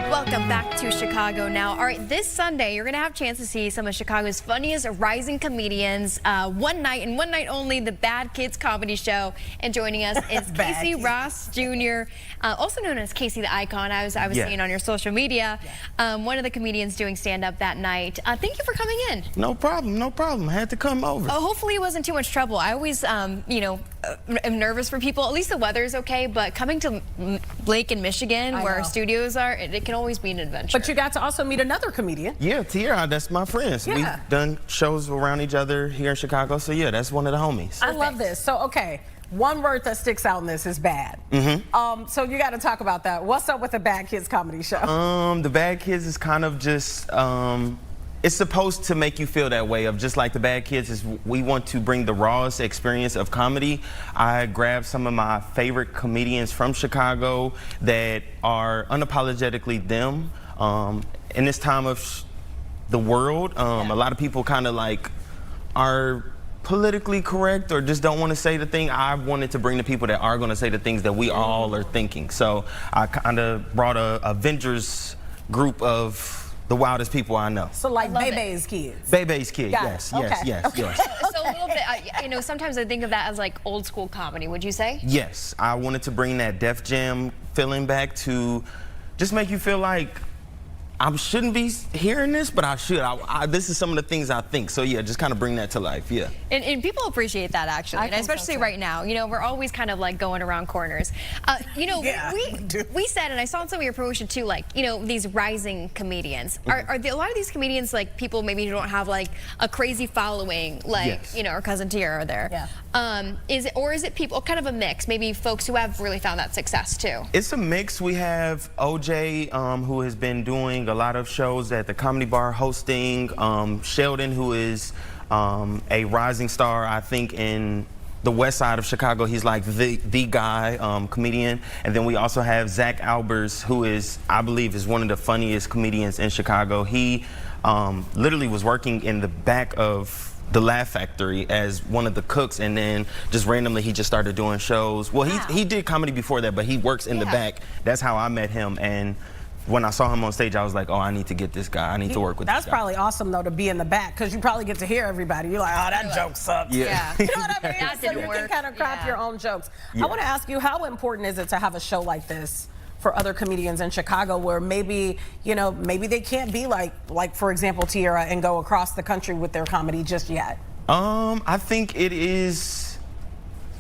Welcome back to Chicago Now. All right, this Sunday, you're going to have a chance to see some of Chicago's funniest rising comedians. One night and one night only, the Bad Kids Comedy Show. And joining us is Casey Ross Jr., also known as Casey the Icon. I was seeing on your social media. One of the comedians doing stand-up that night. Thank you for coming in. No problem, no problem. I had to come over. Hopefully it wasn't too much trouble. I always, you know, am nervous for people. At least the weather is okay, but coming to Lake in Michigan, where our studios are, it can always be an adventure. But you got to also meet another comedian. Yeah, Tierra, that's my friends. Yeah. We've done shows around each other here in Chicago, so yeah, that's one of the homies. I love this. So, okay, one word that sticks out in this is bad. So you got to talk about that. What's up with the Bad Kids Comedy Show? The Bad Kids is kind of just, it's supposed to make you feel that way of just like the Bad Kids is we want to bring the rawest experience of comedy. I grabbed some of my favorite comedians from Chicago that are unapologetically them. In this time of the world, a lot of people kind of like are politically correct or just don't want to say the thing. I wanted to bring the people that are going to say the things that we all are thinking. So I kind of brought a Avengers group of the wildest people I know. So like Bebe's kids. Bebe's kids, yes, Okay. yes. So a little bit, you know, sometimes I think of that as like old school comedy, would you say? Yes, I wanted to bring that Def Jam feeling back to just make you feel like I shouldn't be hearing this, but I should. This is some of the things I think. So yeah, just kind of bring that to life, yeah. And people appreciate that actually, and especially right now. You know, we're always kind of like going around corners. You know, we said, and I saw in some of your promotion too, like, you know, these rising comedians. Are a lot of these comedians like people maybe who don't have like a crazy following, like, you know, our cousin Tiara there? Yeah. Is it people, kind of a mix, maybe folks who have really found that success too? It's a mix. We have OJ, who has been doing a lot of shows at the Comedy Bar hosting, Sheldon, who is a rising star, I think, in the west side of Chicago. He's like the guy, comedian. And then we also have Zach Albers, who is, I believe, is one of the funniest comedians in Chicago. He literally was working in the back of the Laugh Factory as one of the cooks, and then just randomly he just started doing shows. Well, he did comedy before that, but he works in the back. That's how I met him. And when I saw him on stage, I was like, oh, I need to get this guy. I need to work with this guy. That's probably awesome, though, to be in the back, because you probably get to hear everybody. You're like, oh, that joke sucks. Yeah. You know what I mean? So you can kind of craft your own jokes. I want to ask you, how important is it to have a show like this for other comedians in Chicago, where maybe, you know, maybe they can't be like for example, Tiara, and go across the country with their comedy just yet? I think it is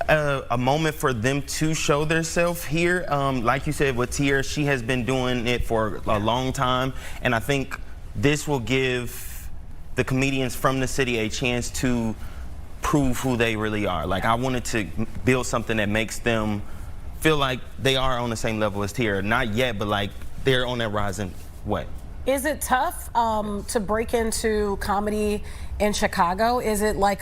a moment for them to show themselves here. Like you said with Tiara, she has been doing it for a long time, and I think this will give the comedians from the city a chance to prove who they really are. Like, I wanted to build something that makes them feel like they are on the same level as Tiara. Not yet, but like they're on that rising way. Is it tough to break into comedy in Chicago? Is it like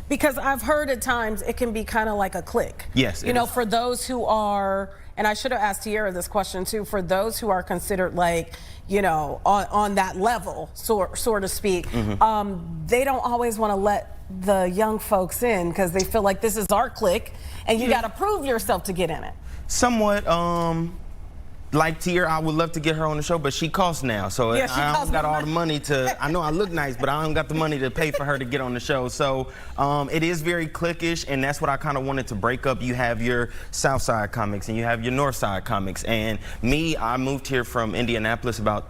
because I've heard at times it can be kind of like a clique. Yes, you know, for those who are, and I should have asked Tiara this question too, for those who are considered like, you know, on that level, so to speak, they don't always want to let the young folks in because they feel like this is our clique and you got to prove yourself to get in it. Somewhat, like Tiara, I would love to get her on the show, but she costs now, so I don't got all the money to. I know I look nice, but I don't got the money to pay for her to get on the show. So it is very cliquish, and that's what I kind of wanted to break up. You have your South Side comics, and you have your North Side comics. And me, I moved here from Indianapolis about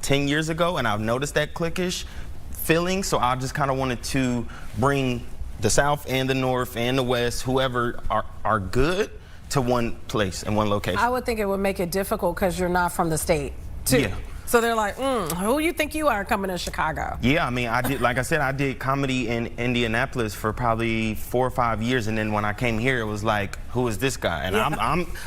10 years ago, and I've noticed that cliquish feeling. So I just kind of wanted to bring the South and the North and the West, whoever are good, to one place and one location. I would think it would make it difficult because you're not from the state, too. Yeah. So they're like, who you think you are coming to Chicago? Yeah, I mean, I did, like I said, I did comedy in Indianapolis for probably 4 or 5 years, and then when I came here, it was like, who is this guy? And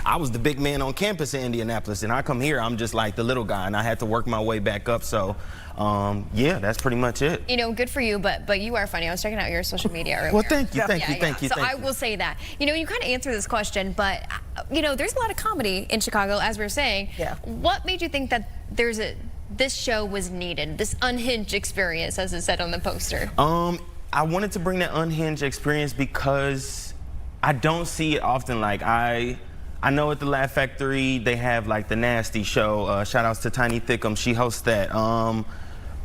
I was the big man on campus in Indianapolis, and I come here, I'm just like the little guy, and I had to work my way back up. So, yeah, that's pretty much it. You know, good for you, but you are funny. I was checking out your social media earlier. Well, thank you. So I will say that. You know, you kind of answer this question, but you know, there's a lot of comedy in Chicago, as we're saying. Yeah. What made you think that this show was needed, this unhinged experience, as it said on the poster? I wanted to bring that unhinged experience because I don't see it often. Like, I know at the Laugh Factory they have like the Nasty Show. Shout outs to Tiny Thickum, she hosts that.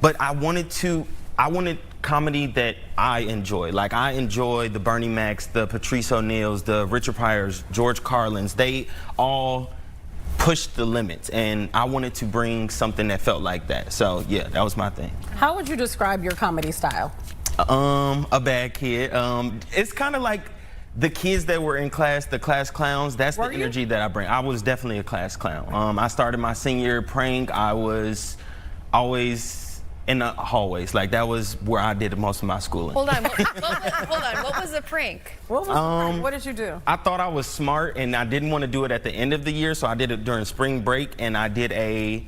But I wanted comedy that I enjoy. Like, I enjoy the Bernie Macs, the Patrice O'Neills, the Richard Pryors, George Carlins. They all pushed the limits, and I wanted to bring something that felt like that. So yeah, that was my thing. How would you describe your comedy style? A bad kid. It's kind of like the kids that were in class, the class clowns. That's the energy that I bring. I was definitely a class clown. I started my senior year praying. I was always in the hallways. Like, that was where I did most of my schooling. Hold on. What was the prank? What did you do? I thought I was smart, and I didn't want to do it at the end of the year, so I did it during spring break, and I did a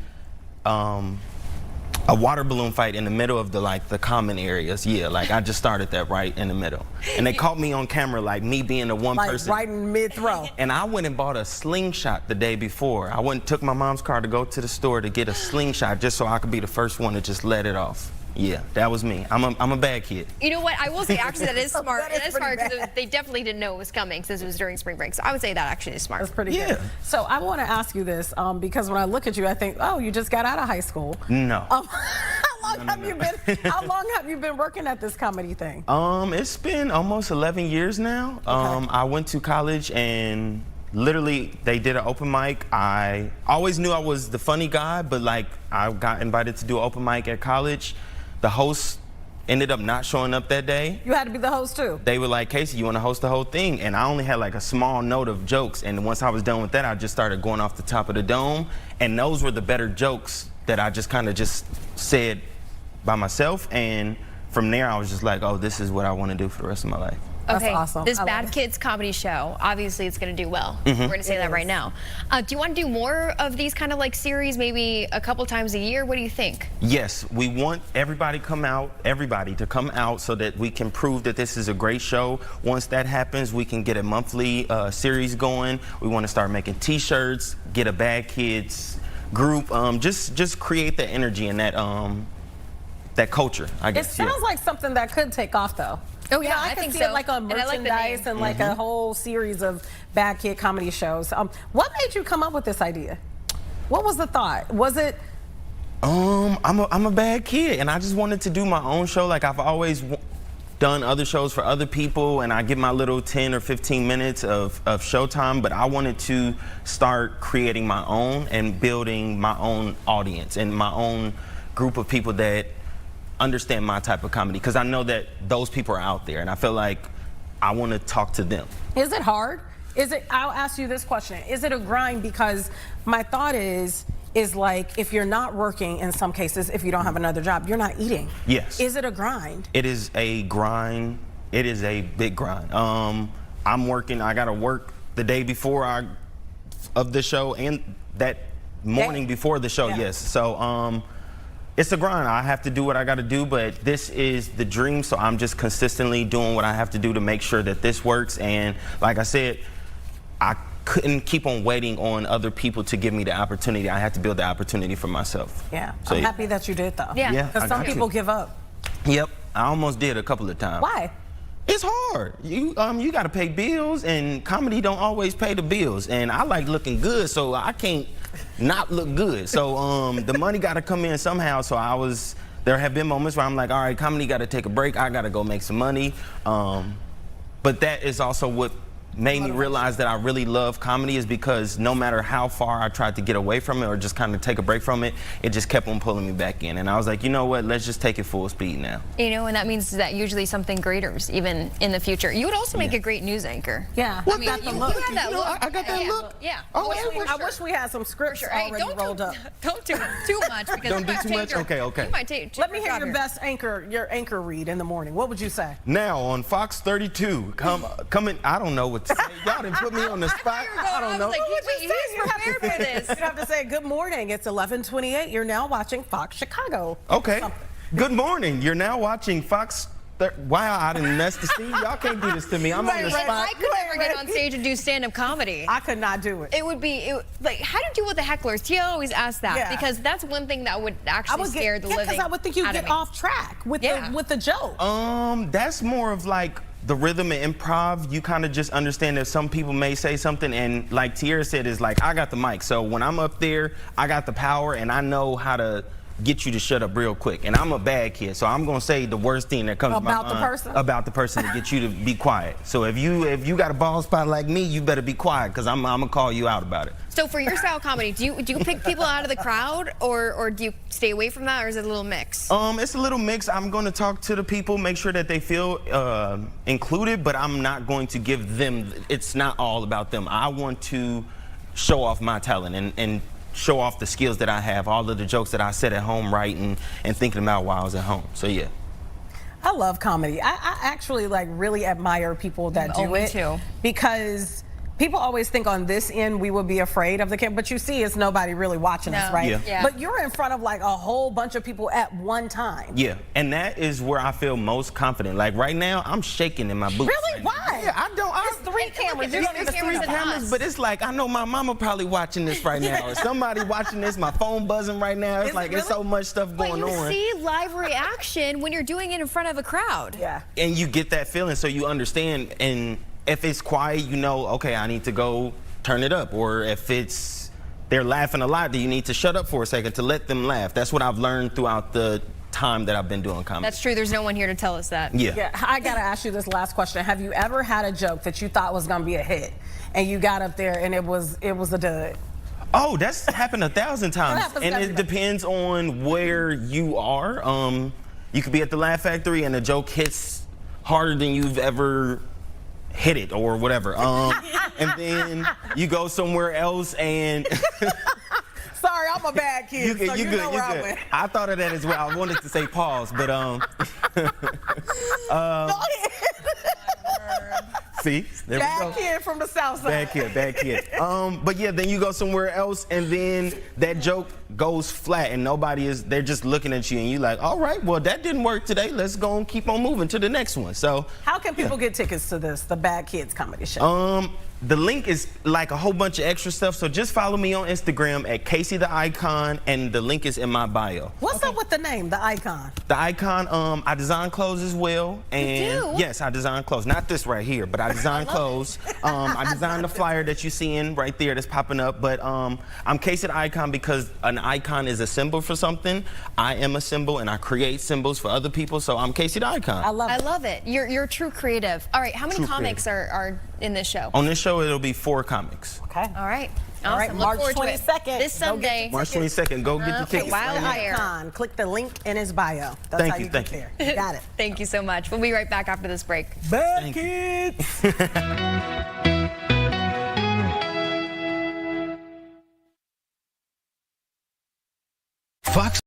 water balloon fight in the middle of the common areas. Yeah, like, I just started that right in the middle. And they caught me on camera, like me being the one person. Right in mid-throw. And I went and bought a slingshot the day before. I took my mom's car to go to the store to get a slingshot just so I could be the first one to just let it off. Yeah, that was me. I'm a bad kid. You know what? I will say actually that is smart. That is That is smart pretty because they definitely didn't know it was coming since it was during spring break. So I would say that actually is smart. That's pretty Yeah. good. So I want to ask you this because when I look at you, I think, oh, you just got out of high school. No. How long have you been working at this comedy thing? It's been almost 11 years now. I went to college and literally they did an open mic. I always knew I was the funny guy, but like I got invited to do an open mic at college. The host ended up not showing up that day. You had to be the host too. They were like, Casey, you want to host the whole thing? And I only had like a small note of jokes. And once I was done with that, I just started going off the top of the dome. And those were the better jokes that I just kind of just said by myself. And from there, I was just like, oh, this is what I want to do for the rest of my life. That's Okay, awesome. this I love Bad it. Kids comedy show, obviously it's going to do well. We're going to say that right now. Do you want to do more of these kind of like series, maybe a couple times a year? What do you think? Yes, we want everybody to come out so that we can prove that this is a great show. Once that happens, we can get a monthly series going. We want to start making t-shirts, get a Bad Kids group, just create that energy and that culture, I It guess. sounds like something that could take off though. Oh, You yeah, know, I I can think see so. it like on And I like the merchandise name. and like a whole series of Bad Kid comedy shows. What made you come up with this idea? What was the thought? Was it? I'm a bad kid, and I just wanted to do my own show. Like I've always done other shows for other people, and I get my little 10 or 15 minutes of showtime, but I wanted to start creating my own and building my own audience and my own group of people that understand my type of comedy, because I know that those people are out there, and I feel like I want to talk to them. Is it hard? I'll ask you this question. Is it a grind? Because my thought is like if you're not working in some cases, if you don't have another job, you're not eating. Yes. Is it a grind? It is a grind. It is a big grind. I'm working. I got to work the day before of the show and that morning before the show. Yeah. Yes. So it's a grind. I have to do what I got to do, but this is the dream. So I'm just consistently doing what I have to do to make sure that this works. And like I said, I couldn't keep on waiting on other people to give me the opportunity. I had to build the opportunity for myself. Yeah. So, I'm happy that you did though. Yeah. Yeah, Because I some got people to. give up. Yep. I almost did a couple of times. Why? It's hard. You got to pay bills, and comedy don't always pay the bills. And I like looking good, so I can't not look good. So the money got to come in somehow. So there have been moments where I'm like, all right, comedy got to take a break. I got to go make some money. But that is also what made me realize that I really love comedy, is because no matter how far I tried to get away from it or just kind of take a break from it, it just kept on pulling me back in. And I was like, you know what, let's just take it full speed now. You know, and that means that usually something greater is even in the future. You would also make a great news anchor. Yeah. I mean, you have that look. I got that look. Yeah. Oh, I wish we had some scripts Sure. Hey, already rolled up. Don't do too much because Don't you do might too take much? your- Okay. You might take Let me hear job your here. best anchor read in the morning. What would you say? Now on Fox 32, coming. I don't know what to say. Y'all didn't put me on the spot. I don't know. Like, he's prepared for this. You have to say good morning. It's 11:28. You're now watching Fox Chicago. Okay. Something. Good morning. You're now watching Fox. Wow, I didn't mess the scene. Y'all can't do this to me. I'm on the Right, right. spot. I could never get on stage and do stand-up comedy. I could not do it. It would be like, how do you deal with the hecklers? Tia always asks that Yeah. because that's one thing that would actually scare the living because I would think you'd out of get me. off track with Yeah. the joke. That's more of like the rhythm and improv. You kind of just understand that some people may say something, and like Tierra said, is like, I got the mic. So when I'm up there, I got the power, and I know how to get you to shut up real quick. And I'm a bad kid, so I'm gonna say the worst thing that comes to my About the mind person? about the person to get you to be quiet. So if you got a ball spot like me, you better be quiet, because I'm gonna call you out about it. So for your style comedy, do you pick people out of the crowd, or do you stay away from that, or is it a little mix? It's a little mix. I'm going to talk to the people, make sure that they feel included, but I'm not going to give them, it's not all about them. I want to show off my talent and show off the skills that I have, all of the jokes that I said at home writing and thinking about while I was at home. So yeah. I love comedy. I actually like really admire people that do me it too. because people always think on this end we would be afraid of the camera, but you see it's nobody really watching us, No. right? Yeah. Yeah. But you're in front of like a whole bunch of people at one time. Yeah, and that is where I feel most confident. Like right now, I'm shaking in my boots. Really? right now. Why? Yeah, I don't. It's three cameras. You don't need There's to three see cameras, us. But it's like, I know my mama probably watching this right now, or somebody watching this, my phone buzzing right now. It's Is it like, it's really? so much stuff But going you on. see live reaction when you're doing it in front of a crowd. Yeah. And you get that feeling, so you understand. And if it's quiet, you know, okay, I need to go turn it up. Or if they're laughing a lot, then you need to shut up for a second to let them laugh. That's what I've learned throughout the time that I've been doing comedy. That's true. There's no one here to tell us that. Yeah. Yeah, I gotta ask you this last question. Have you ever had a joke that you thought was gonna be a hit, and you got up there and it was a dud? Oh, that's happened 1,000 times. happens And every it day. depends on where you are. You could be at the Laugh Factory and the joke hits harder than you've ever hit it or whatever. And then you go somewhere else and Sorry, I'm a bad kid, so you know where I went. I thought of that as well. I wanted to say pause, but see, there we go. Bad kid from the south side. Bad kid. But yeah, then you go somewhere else and then that joke goes flat and they're just looking at you and you're like, all right, well, that didn't work today. Let's go and keep on moving to the next one. So How can people get tickets to the Bad Kids comedy show? the link is like a whole bunch of extra stuff. So just follow me on Instagram at Casey the Icon, and the link is in my bio. What's up with the name, the Icon? The Icon, I design clothes as well. And do? yes, I design clothes. Not this right here, but I design clothes. I designed the flyer that you're seeing right there that's popping up. But I'm Casey the Icon because an icon is a symbol for something. I am a symbol and I create symbols for other people. So I'm Casey the Icon. I love it. You're true creative. All right, how many True comics are in this show? On this show, it'll be 4 comics. Okay. All right. All right, Awesome. March Look forward to it. 22nd. This Go get Sunday. March 22nd, go get your Okay, tickets. Wild right now. Hair. Icon. Click the link in his bio. That's Thank how you, you thank get you. there. You got it. Thank you so much. We'll be right back after this break. Bad Thank you. Kids. Fox.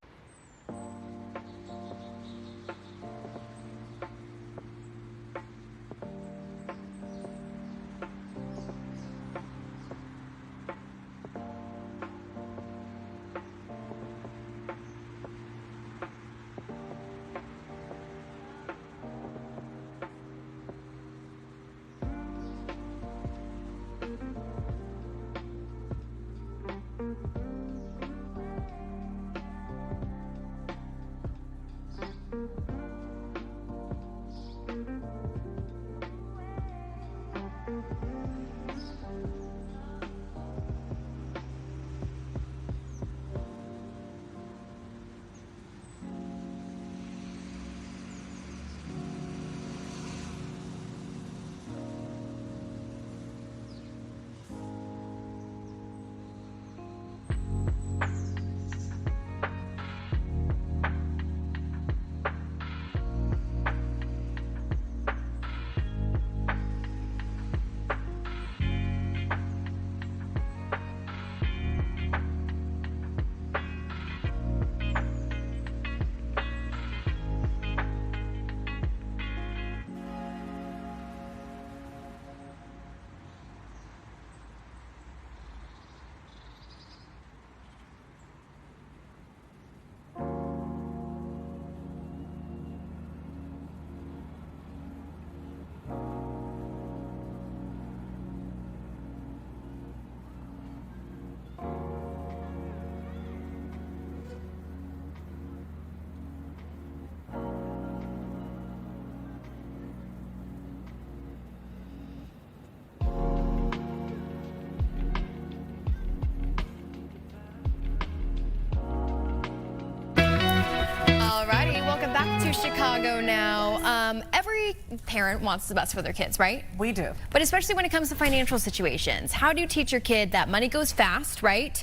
Alrighty, welcome back to Chicago Now. Every parent wants the best for their kids, right? We do. But especially when it comes to financial situations, how do you teach your kid that money goes fast, right?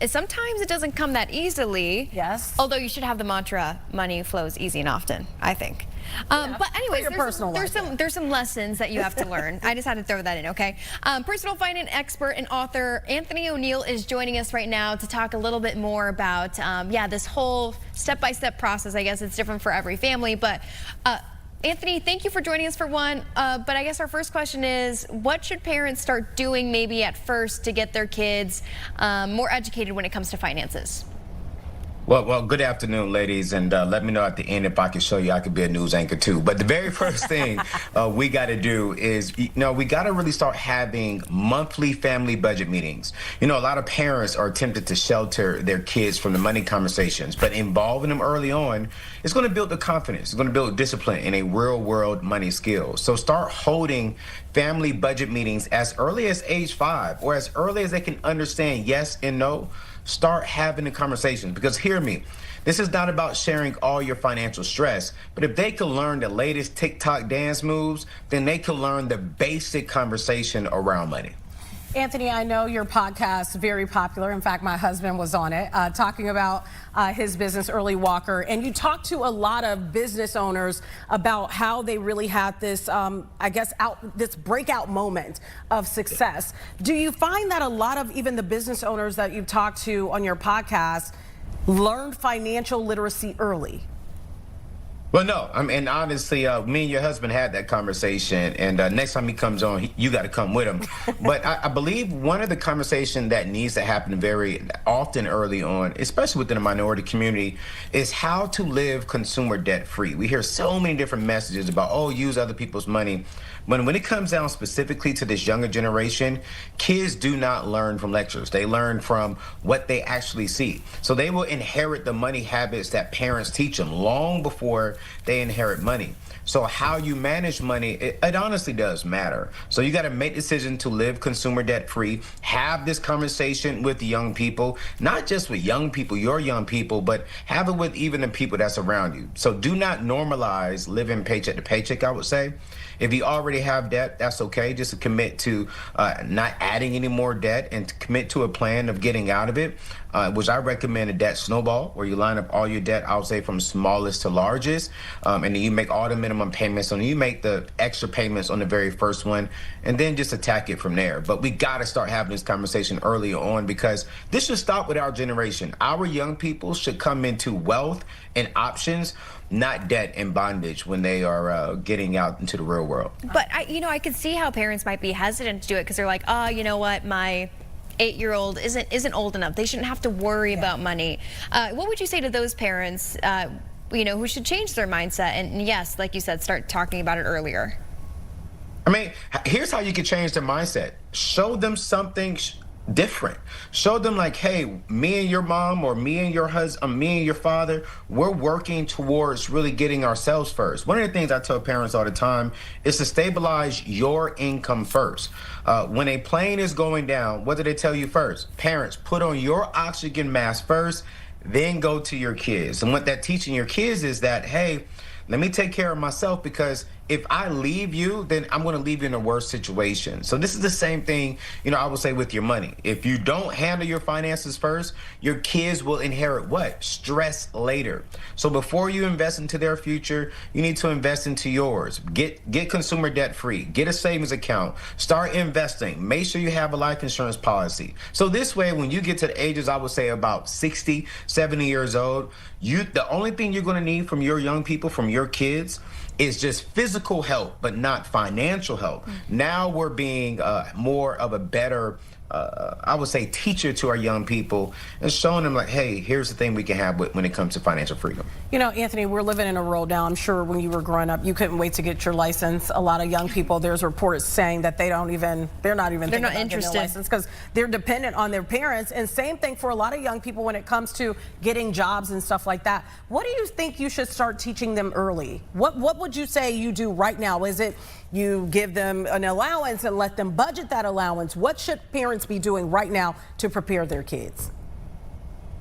Sometimes it doesn't come that easily. Yes. Although you should have the mantra, money flows easy and often, I think. But anyways, your personal life, there's some lessons that you have to learn. I just had to throw that in, okay? Personal finance expert and author Anthony O'Neill is joining us right now to talk a little bit more about, this whole step-by-step process. I guess it's different for every family, but Anthony, thank you for joining us for one. But I guess our first question is, what should parents start doing maybe at first to get their kids more educated when it comes to finances? Well, good afternoon, ladies, and let me know at the end if I can show you I could be a news anchor too. But the very first thing we got to do is, we got to really start having monthly family budget meetings. A lot of parents are tempted to shelter their kids from the money conversations, but involving them early on is going to build the confidence. It's going to build discipline and a real-world money skill. So start holding family budget meetings as early as age 5 or as early as they can understand yes and no. Start having the conversations, because hear me, this is not about sharing all your financial stress, but if they can learn the latest TikTok dance moves, then they can learn the basic conversation around money. Anthony, I know your podcast is very popular. In fact, my husband was on it talking about his business, Early Walker. And you talked to a lot of business owners about how they really had this, this breakout moment of success. Do you find that a lot of even the business owners that you've talked to on your podcast learned financial literacy early? Well, no, and honestly, me and your husband had that conversation, and next time he comes on, you got to come with him. But I believe one of the conversations that needs to happen very often early on, especially within the minority community, is how to live consumer debt free. We hear so many different messages about, use other people's money. But when it comes down specifically to this younger generation, kids do not learn from lectures. They learn from what they actually see. So they will inherit the money habits that parents teach them long before they inherit money. So how you manage money, it honestly does matter. So you got to make decisions to live consumer debt free, have this conversation with the young people, not just with young people, your young people, but have it with even the people that's around you. So do not normalize living paycheck to paycheck, I would say. If you already have debt, that's okay. Just to commit to not adding any more debt and to commit to a plan of getting out of it, which I recommend a debt snowball, where you line up all your debt, I would say from smallest to largest, and then you make all the minimum payments, and you make the extra payments on the very first one, and then just attack it from there. But we got to start having this conversation early on, because this should stop with our generation. Our young people should come into wealth and options, not debt and bondage when they are getting out into the real world. But I could see how parents might be hesitant to do it, because they're like, you know what, my 8-year-old isn't old enough. They shouldn't have to worry about money. What would you say to those parents, who should change their mindset and, yes, like you said, start talking about it earlier? I mean, here's how you can change their mindset. Show them something different. Show them like, hey, me and your mom, or me and your husband, me and your father, we're working towards really getting ourselves first. One of the things I tell parents all the time is to stabilize your income first. When a plane is going down, what do they tell you first? Parents, put on your oxygen mask first, then go to your kids. And what that teaching your kids is that, hey, let me take care of myself, because if I leave you, then I'm going to leave you in a worse situation. So this is the same thing, I would say with your money. If you don't handle your finances first, your kids will inherit what? Stress later. So before you invest into their future, you need to invest into yours. Get consumer debt free. Get a savings account. Start investing. Make sure you have a life insurance policy. So this way, when you get to the ages, I would say about 60, 70 years old, the only thing you're going to need from your young people, from your kids, is just physical help, but not financial help. Now we're being more of a better, I would say, teacher to our young people, and showing them like, hey, here's the thing we can have when it comes to financial freedom. Anthony, we're living in a world now. I'm sure when you were growing up, you couldn't wait to get your license. A lot of young people, there's reports saying that they're not even thinking about getting their license, because they're dependent on their parents. And same thing for a lot of young people when it comes to getting jobs and stuff like that. What do you think you should start teaching them early? What would you say you do right now? Is it you give them an allowance and let them budget that allowance? What should parents be doing right now to prepare their kids?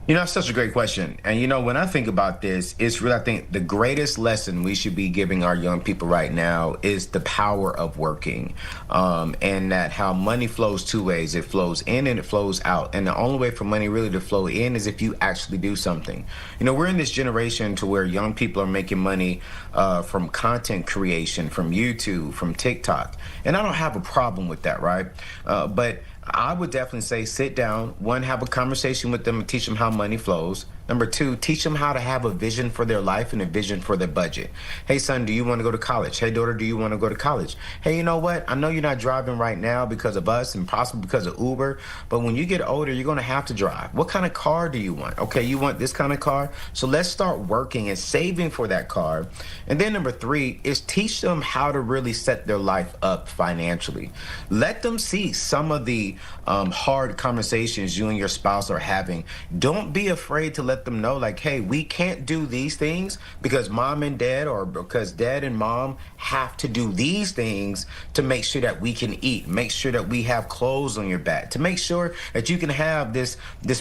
That's such a great question. And when I think about this, it's really, I think the greatest lesson we should be giving our young people right now is the power of working, and that how money flows two ways. It flows in and it flows out. And the only way for money really to flow in is if you actually do something. We're in this generation to where young people are making money from content creation, from YouTube, from TikTok. And I don't have a problem with that, right? But I would definitely say sit down, have a conversation with them and teach them how money flows. Number two, teach them how to have a vision for their life and a vision for their budget. Hey, son, do you want to go to college? Hey, daughter, do you want to go to college? Hey, you know what? I know you're not driving right now because of us and possibly because of Uber, but when you get older, you're going to have to drive. What kind of car do you want? Okay, you want this kind of car? So let's start working and saving for that car. And then number three is teach them how to really set their life up financially. Let them see some of the hard conversations you and your spouse are having. Don't be afraid to let them know, like, hey, we can't do these things because mom and dad, or because dad and mom have to do these things to make sure that we can eat, make sure that we have clothes on your back, to make sure that you can have this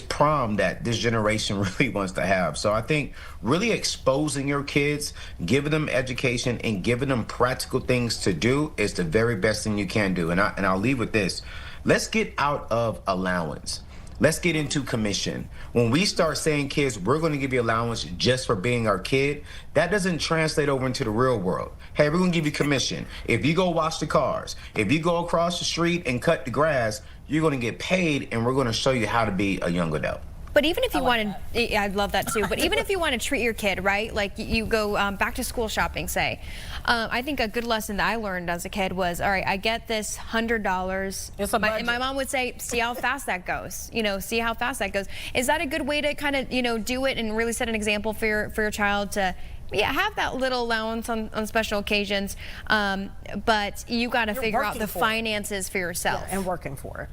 prom that this generation really wants to have. So I think really exposing your kids, giving them education and giving them practical things to do is the very best thing you can do. And I'll leave with this. Let's get out of allowance. Let's get into commission. When we start saying, kids, we're going to give you allowance just for being our kid, that doesn't translate over into the real world. Hey, we're going to give you commission. If you go wash the cars, if you go across the street and cut the grass, you're going to get paid, and we're going to show you how to be a young adult. But even if you want to, I love that too, but even if you want to treat your kid, right, like you go back to school shopping, say, I think a good lesson that I learned as a kid was, all right, I get this $100. And my mom would say, see how fast that goes, see how fast that goes. Is that a good way to kind of, do it and really set an example for your child to, have that little allowance on special occasions, but you got to figure out the finances for yourself. Yeah, and working for it.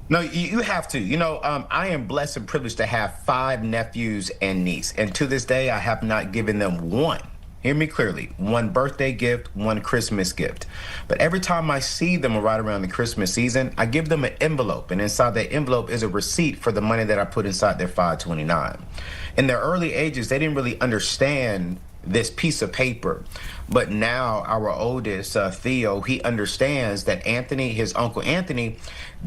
No, you have to. I am blessed and privileged to have 5 nephews and niece. And to this day, I have not given them one, hear me clearly, one birthday gift, one Christmas gift. But every time I see them right around the Christmas season, I give them an envelope. And inside that envelope is a receipt for the money that I put inside their 529. In their early ages, they didn't really understand this piece of paper. But now our oldest, Theo, he understands that Anthony, his uncle Anthony,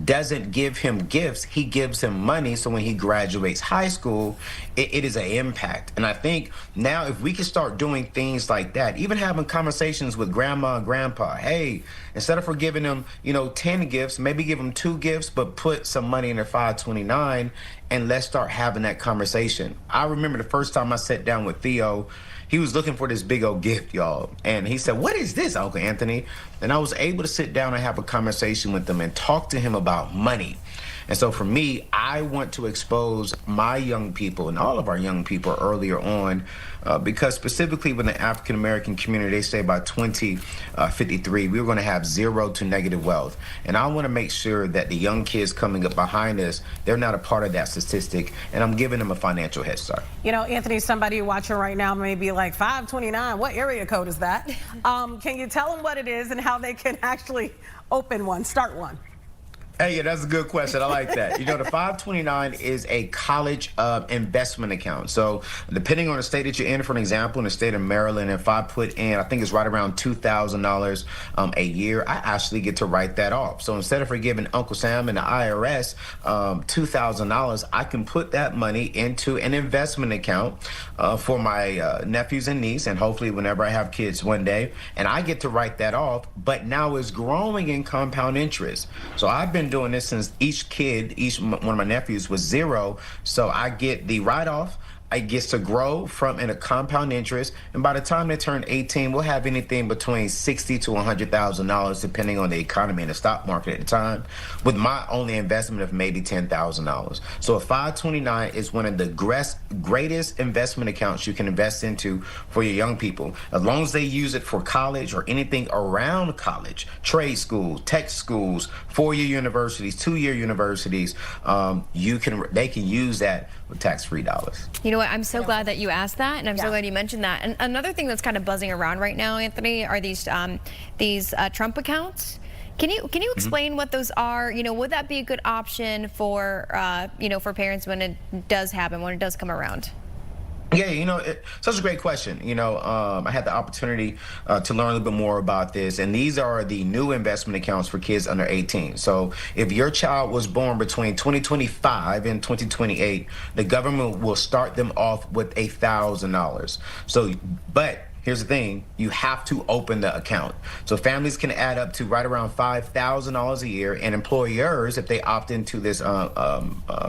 doesn't give him gifts. He gives him money. So when he graduates high school, it is an impact. And I think now if we can start doing things like that, even having conversations with grandma and grandpa, hey, instead of giving them, 10 gifts, maybe give them 2 gifts, but put some money in their 529, and let's start having that conversation. I remember the first time I sat down with Theo, he was looking for this big old gift, y'all. And he said, what is this, Uncle Anthony? And I was able to sit down and have a conversation with him and talk to him about money. And so for me, I want to expose my young people and all of our young people earlier on, because specifically with the African American community, they say by 2053, we're going to have 0 to negative wealth. And I want to make sure that the young kids coming up behind us, they're not a part of that statistic, and I'm giving them a financial head start. Anthony, somebody watching right now may be like, 529, what area code is that? Can you tell them what it is and how they can actually open one, start one? Hey, yeah, that's a good question. I like that. The 529 is a college investment account. So depending on the state that you're in, for an example, in the state of Maryland, if I put in, I think it's right around $2,000 a year, I actually get to write that off. So instead of giving Uncle Sam and the IRS $2,000, I can put that money into an investment account for my nephews and niece, and hopefully whenever I have kids one day, and I get to write that off, but now it's growing in compound interest. So I've been doing this since each one of my nephews was 0, so I get the write-off. It gets to grow from in a compound interest, and by the time they turn 18, we'll have anything between $60,000 to $100,000, depending on the economy and the stock market at the time, with my only investment of maybe $10,000. So a 529 is one of the greatest investment accounts you can invest into for your young people, as long as they use it for college or anything around college, trade schools, tech schools, 4-year universities, 2-year universities. They can use that with tax-free dollars. You know what? I'm so glad that you asked that, and I'm so glad you mentioned that. And another thing that's kind of buzzing around right now, Anthony, are these Trump accounts. Can you explain what those are? Would that be a good option for for parents when it does happen, when it does come around? Yeah, such a great question. I had the opportunity to learn a little bit more about this, and these are the new investment accounts for kids under 18. So if your child was born between 2025 and 2028, the government will start them off with $1,000. So, but here's the thing, you have to open the account. So families can add up to right around $5,000 a year, and employers, if they opt into this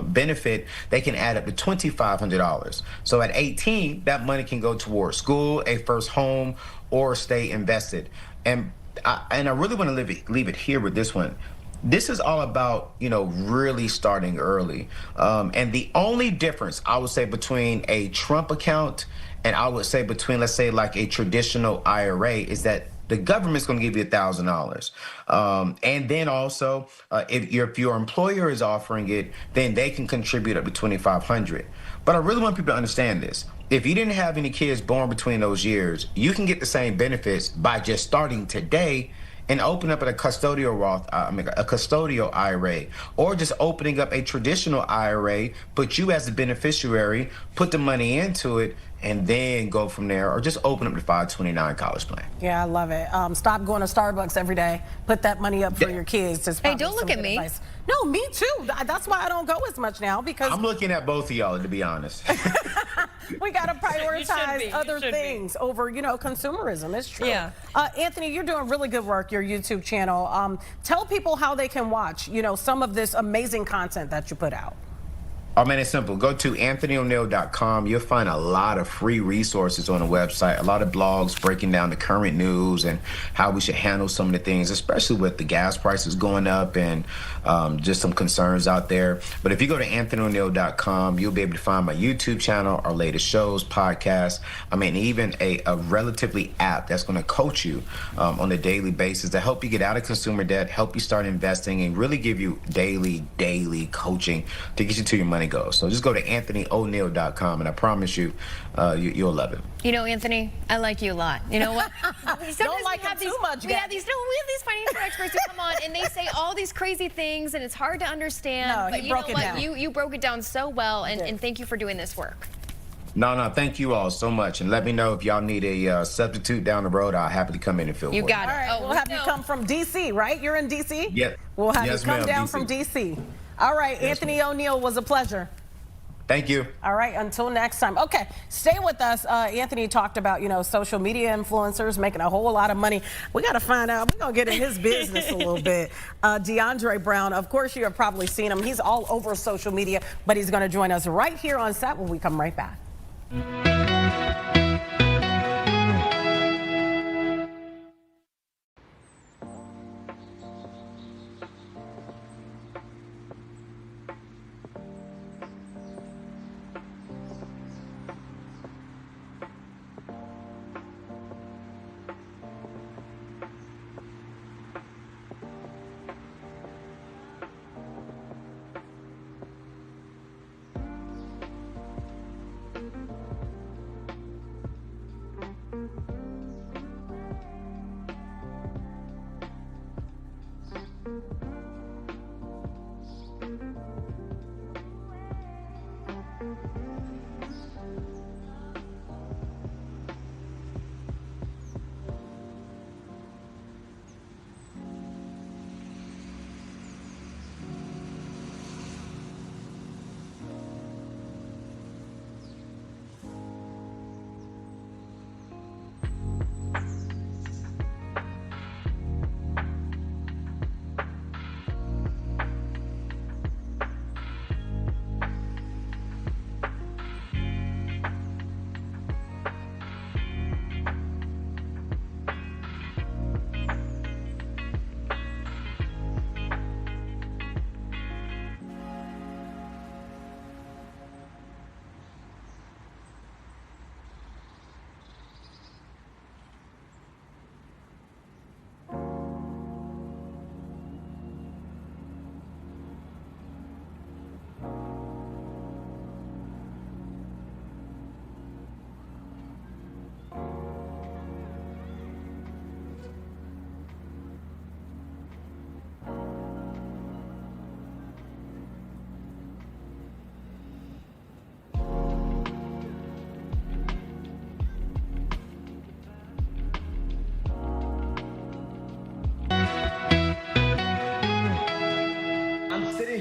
benefit, they can add up to $2,500. So at 18, that money can go towards school, a first home, or stay invested. And I really want to leave it here with this one. This is all about, really starting early. And the only difference, I would say, between a Trump account and I would say between, let's say, like a traditional IRA is that the government's going to give you $1,000. And then also, if your employer is offering it, then they can contribute up to $2,500. But I really want people to understand this. If you didn't have any kids born between those years, you can get the same benefits by just starting today and open up a custodial a custodial IRA, or just opening up a traditional IRA, put you as the beneficiary, put the money into it, and then go from there, or just open up the 529 college plan. Yeah, I love it. Stop going to Starbucks every day. Put that money up for your kids. Hey, don't look at me. Advice. No, me too. That's why I don't go as much now, because I'm looking at both of y'all, to be honest. we got to prioritize other things over, consumerism. It's true. Yeah. Anthony, you're doing really good work, your YouTube channel. Tell people how they can watch, some of this amazing content that you put out. Oh, man, it's simple. Go to AnthonyO'Neill.com. You'll find a lot of free resources on the website, a lot of blogs breaking down the current news and how we should handle some of the things, especially with the gas prices going up and just some concerns out there. But if you go to AnthonyO'Neill.com, you'll be able to find my YouTube channel, our latest shows, podcasts, even a relatively app that's going to coach you on a daily basis to help you get out of consumer debt, help you start investing, and really give you daily coaching to get you to your money goes. So just go to AnthonyO'Neill.com, and I promise you, you'll love it. Anthony, I like you a lot. You know what? Don't like him too much, we have these financial experts who come on and they say all these crazy things, and it's hard to understand. No, but he you know broke it what? down. You broke it down so well, and thank you for doing this work. No, thank you all so much. And let me know if y'all need a substitute down the road. I'll happily come in and fill You for got it. All right, we'll have you come from D.C., right? You're in D.C.? Yep. We'll have Yes, you come ma'am, down DC. from D.C. All right, Yes, Anthony O'Neill, was a pleasure. Thank you. All right, until next time. Okay, stay with us. Anthony talked about, social media influencers making a whole lot of money. We got to find out. We're going to get in his business a little bit. DeAndre Brown, of course, you have probably seen him. He's all over social media, but he's going to join us right here on set when we come right back.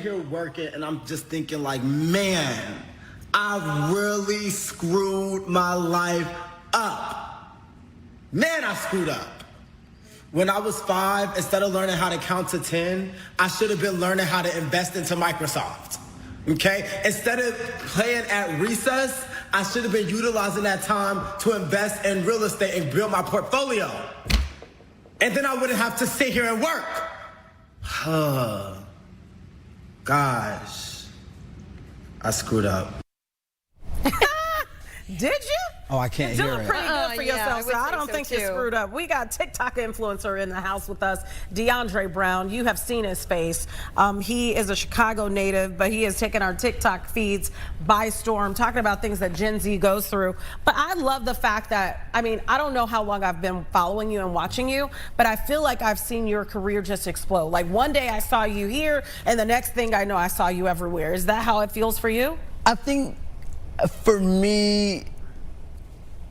here working and I'm just thinking like, man, I really screwed my life up. Man, I screwed up. When I was 5, instead of learning how to count to 10, I should have been learning how to invest into Microsoft. Okay? Instead of playing at recess, I should have been utilizing that time to invest in real estate and build my portfolio. And then I wouldn't have to sit here and work. Gosh, I screwed up. Did you? Oh, I can't You're hear doing it. pretty good for yourself, so I don't so think you too. screwed up. We got TikTok influencer in the house with us, DeAndre Brown. You have seen his face. He is a Chicago native, but he has taken our TikTok feeds by storm, talking about things that Gen Z goes through. But I love the fact that, I mean, I don't know how long I've been following you and watching you, but I feel like I've seen your career just explode. Like one day I saw you here, and the next thing I know, I saw you everywhere. Is that how it feels for you? I think for me,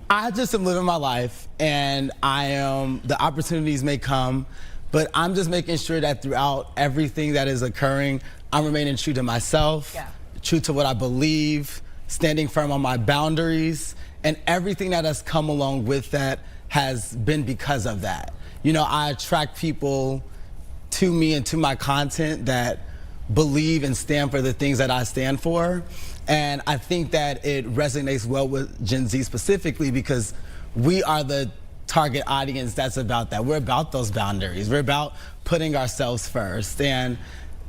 I just am living my life, and the opportunities may come, but I'm just making sure that throughout everything that is occurring, I'm remaining true to myself, true to what I believe, standing firm on my boundaries, and everything that has come along with that has been because of that. You know, I attract people to me and to my content that believe and stand for the things that I stand for. And I think that it resonates well with Gen Z specifically because we are the target audience that's about that. We're about those boundaries. We're about putting ourselves first. And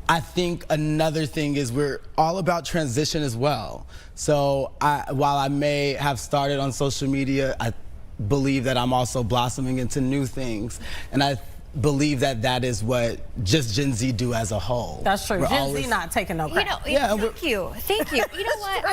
I think another thing is we're all about transition as well. So while I may have started on social media, I believe that I'm also blossoming into new things. And I believe that that is what just Gen Z do as a whole. That's true. Gen Z not taking no crap. You know, thank you. You know what?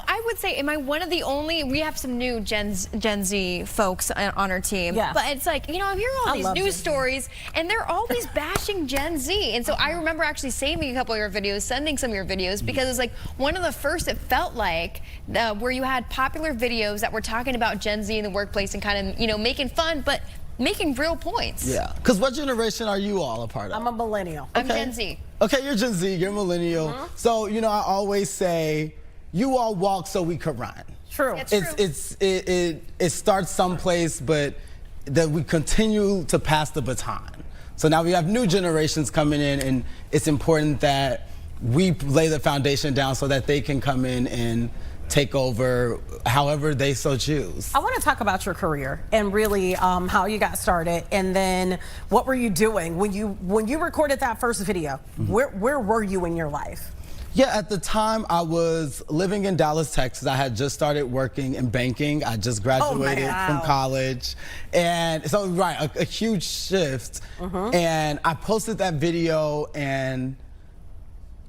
I would say, am I one of the only? We have some new Gen Z folks on our team. Yeah. But it's like, you know, I'm hearing all these news stories, and they're always bashing Gen Z. And so I remember actually saving a couple of your videos, sending some of your videos, because it's like one of the first, it felt like, where you had popular videos that were talking about Gen Z in the workplace and kind of, you know, making fun, but making real points. Yeah. Because what generation are you all a part of? I'm a millennial. I'm Gen Z. Okay, you're Gen Z, you're millennial. So, you know, I always say, you all walk so we could run. True. It's It starts someplace, but that we continue to pass the baton. So now we have new generations coming in, and it's important that we lay the foundation down so that they can come in and take over however they so choose. I want to talk about your career and really how you got started, and then what were you doing when you recorded that first video? Where were you in your life? Yeah, at the time I was living in Dallas, Texas. I had just started working in banking. I just graduated from college. And so, a huge shift. And I posted that video, and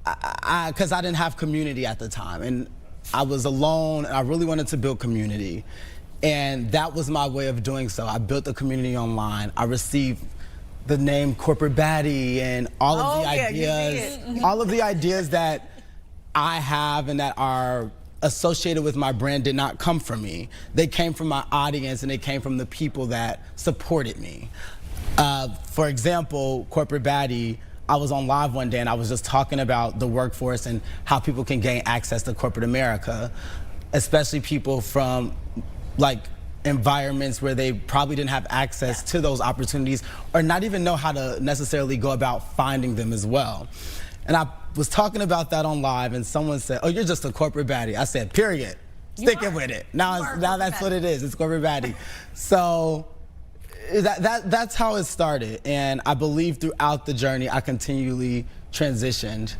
because I didn't have community at the time. And I was alone, and I really wanted to build community. And that was my way of doing so. I built a community online. I received the name Corporate Baddie and all of the ideas that I have and that are associated with my brand did not come from me. They came from my audience, and they came from the people that supported me. For example, Corporate Baddie, I was on live one day and I was just talking about the workforce and how people can gain access to corporate America, especially people from like environments where they probably didn't have access to those opportunities or not even know how to necessarily go about finding them as well. And I was talking about that on live, and someone said, "Oh, you're just a corporate baddie." I said, "Period. Sticking with it." Now that's what it is. It's corporate baddie. So that's how it started, and I believe throughout the journey I continually transitioned,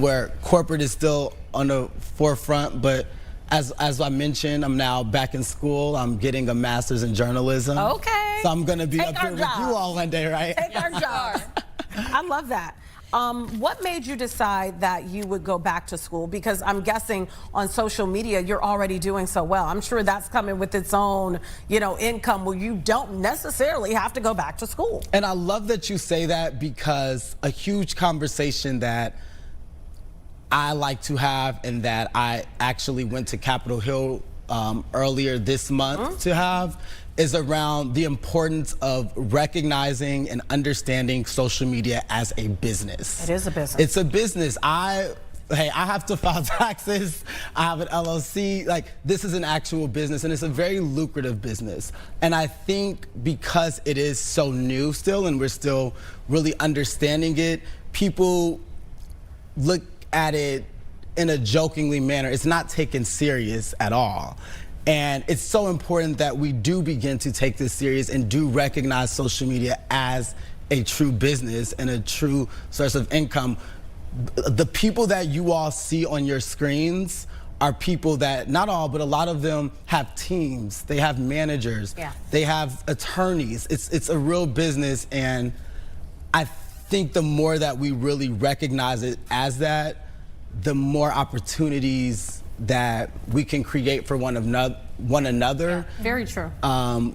where corporate is still on the forefront, but as I mentioned, I'm now back in school. I'm getting a master's in journalism. Okay. So I'm gonna be up here with you all one day, right? Take our jobs. I love that. What made you decide that you would go back to school? Because I'm guessing on social media, you're already doing so well. I'm sure that's coming with its own, income where you don't necessarily have to go back to school. And I love that you say that, because a huge conversation that I like to have, and that I actually went to Capitol Hill earlier this month to have, is around the importance of recognizing and understanding social media as a business. It is a business. It's a business. I hey, I have to file taxes, I have an LLC, like this is an actual business and it's a very lucrative business. And I think because it is so new still and we're still really understanding it, people look at it in a jokingly manner. It's not taken serious at all. And it's so important that we do begin to take this serious and do recognize social media as a true business and a true source of income. The people that you all see on your screens are people that, not all, but a lot of them have teams. They have managers. Yeah. They have attorneys. It's a real business, and I think the more that we really recognize it as that, the more opportunities that we can create for one another. Very true.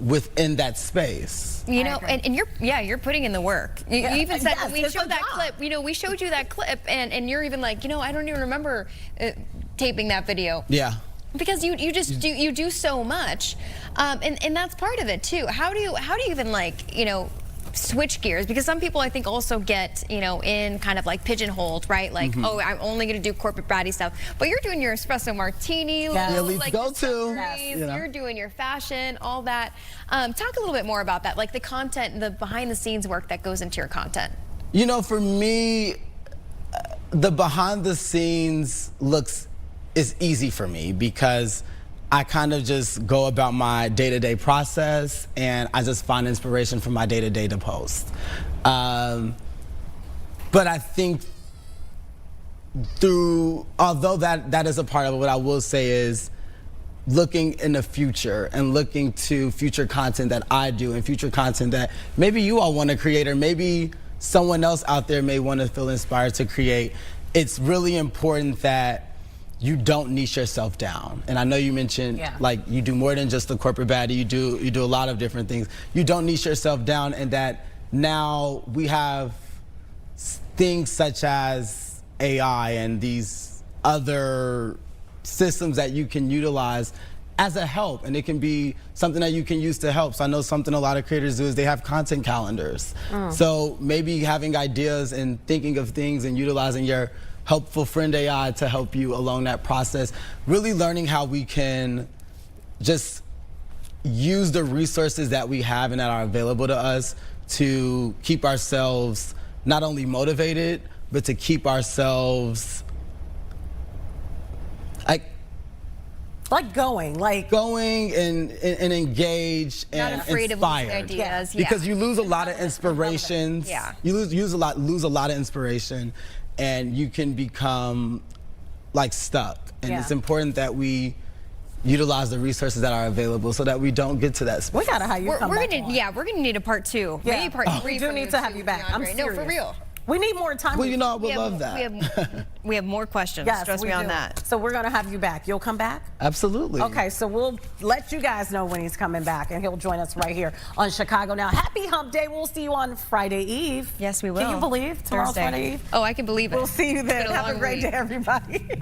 Within that space. You know, and you're putting in the work. You even said when we it's showed a that job. clip, you know, we showed you that clip and you're even like, you know, I don't even remember taping that video. Yeah. Because you just do so much, and that's part of it too. How do you even, like, you know, switch gears? Because some people I think also get, you know, in kind of like pigeonholed, right? Like, oh, I'm only going to do corporate baddie stuff. But you're doing your espresso martini, like go-to. Yes. You know? You're doing your fashion, all that. Talk a little bit more about that, like the content, the behind the scenes work that goes into your content. You know, for me, the behind the scenes is easy for me because I kind of just go about my day-to-day process and I just find inspiration from my day-to-day to post. But I think although that is a part of it, what I will say is looking in the future and looking to future content that I do and future content that maybe you all want to create or maybe someone else out there may want to feel inspired to create. It's really important that you don't niche yourself down. And I know you mentioned like you do more than just the corporate baddie, you do a lot of different things. You don't niche yourself down, and that now we have things such as AI and these other systems that you can utilize as a help, and it can be something that you can use to help. So I know something a lot of creators do is they have content calendars. So maybe having ideas and thinking of things and utilizing your helpful friend AI to help you along that process, really learning how we can just use the resources that we have and that are available to us to keep ourselves not only motivated, but to keep ourselves going and engaged and not afraid inspired. of losing ideas. Because you lose a lot of inspirations. Yeah. You lose a lot of inspiration, and you can become like stuck. And it's important that we utilize the resources that are available so that we don't get to that space. We gotta have you come back on. We're gonna need a part two. Maybe part three. We do need to have you back. I'm serious. No, for real. We need more time. Well, you know, I would love that. We have more questions. Yes, Trust me on that. So we're going to have you back. You'll come back? Absolutely. Okay, so we'll let you guys know when he's coming back, and he'll join us right here on Chicago Now. Happy Hump Day. We'll see you on Friday Eve. Yes, we will. Can you believe tomorrow's Thursday. Friday Eve? Oh, I can believe it. We'll see you then. It's been a Have a long great week. day, everybody.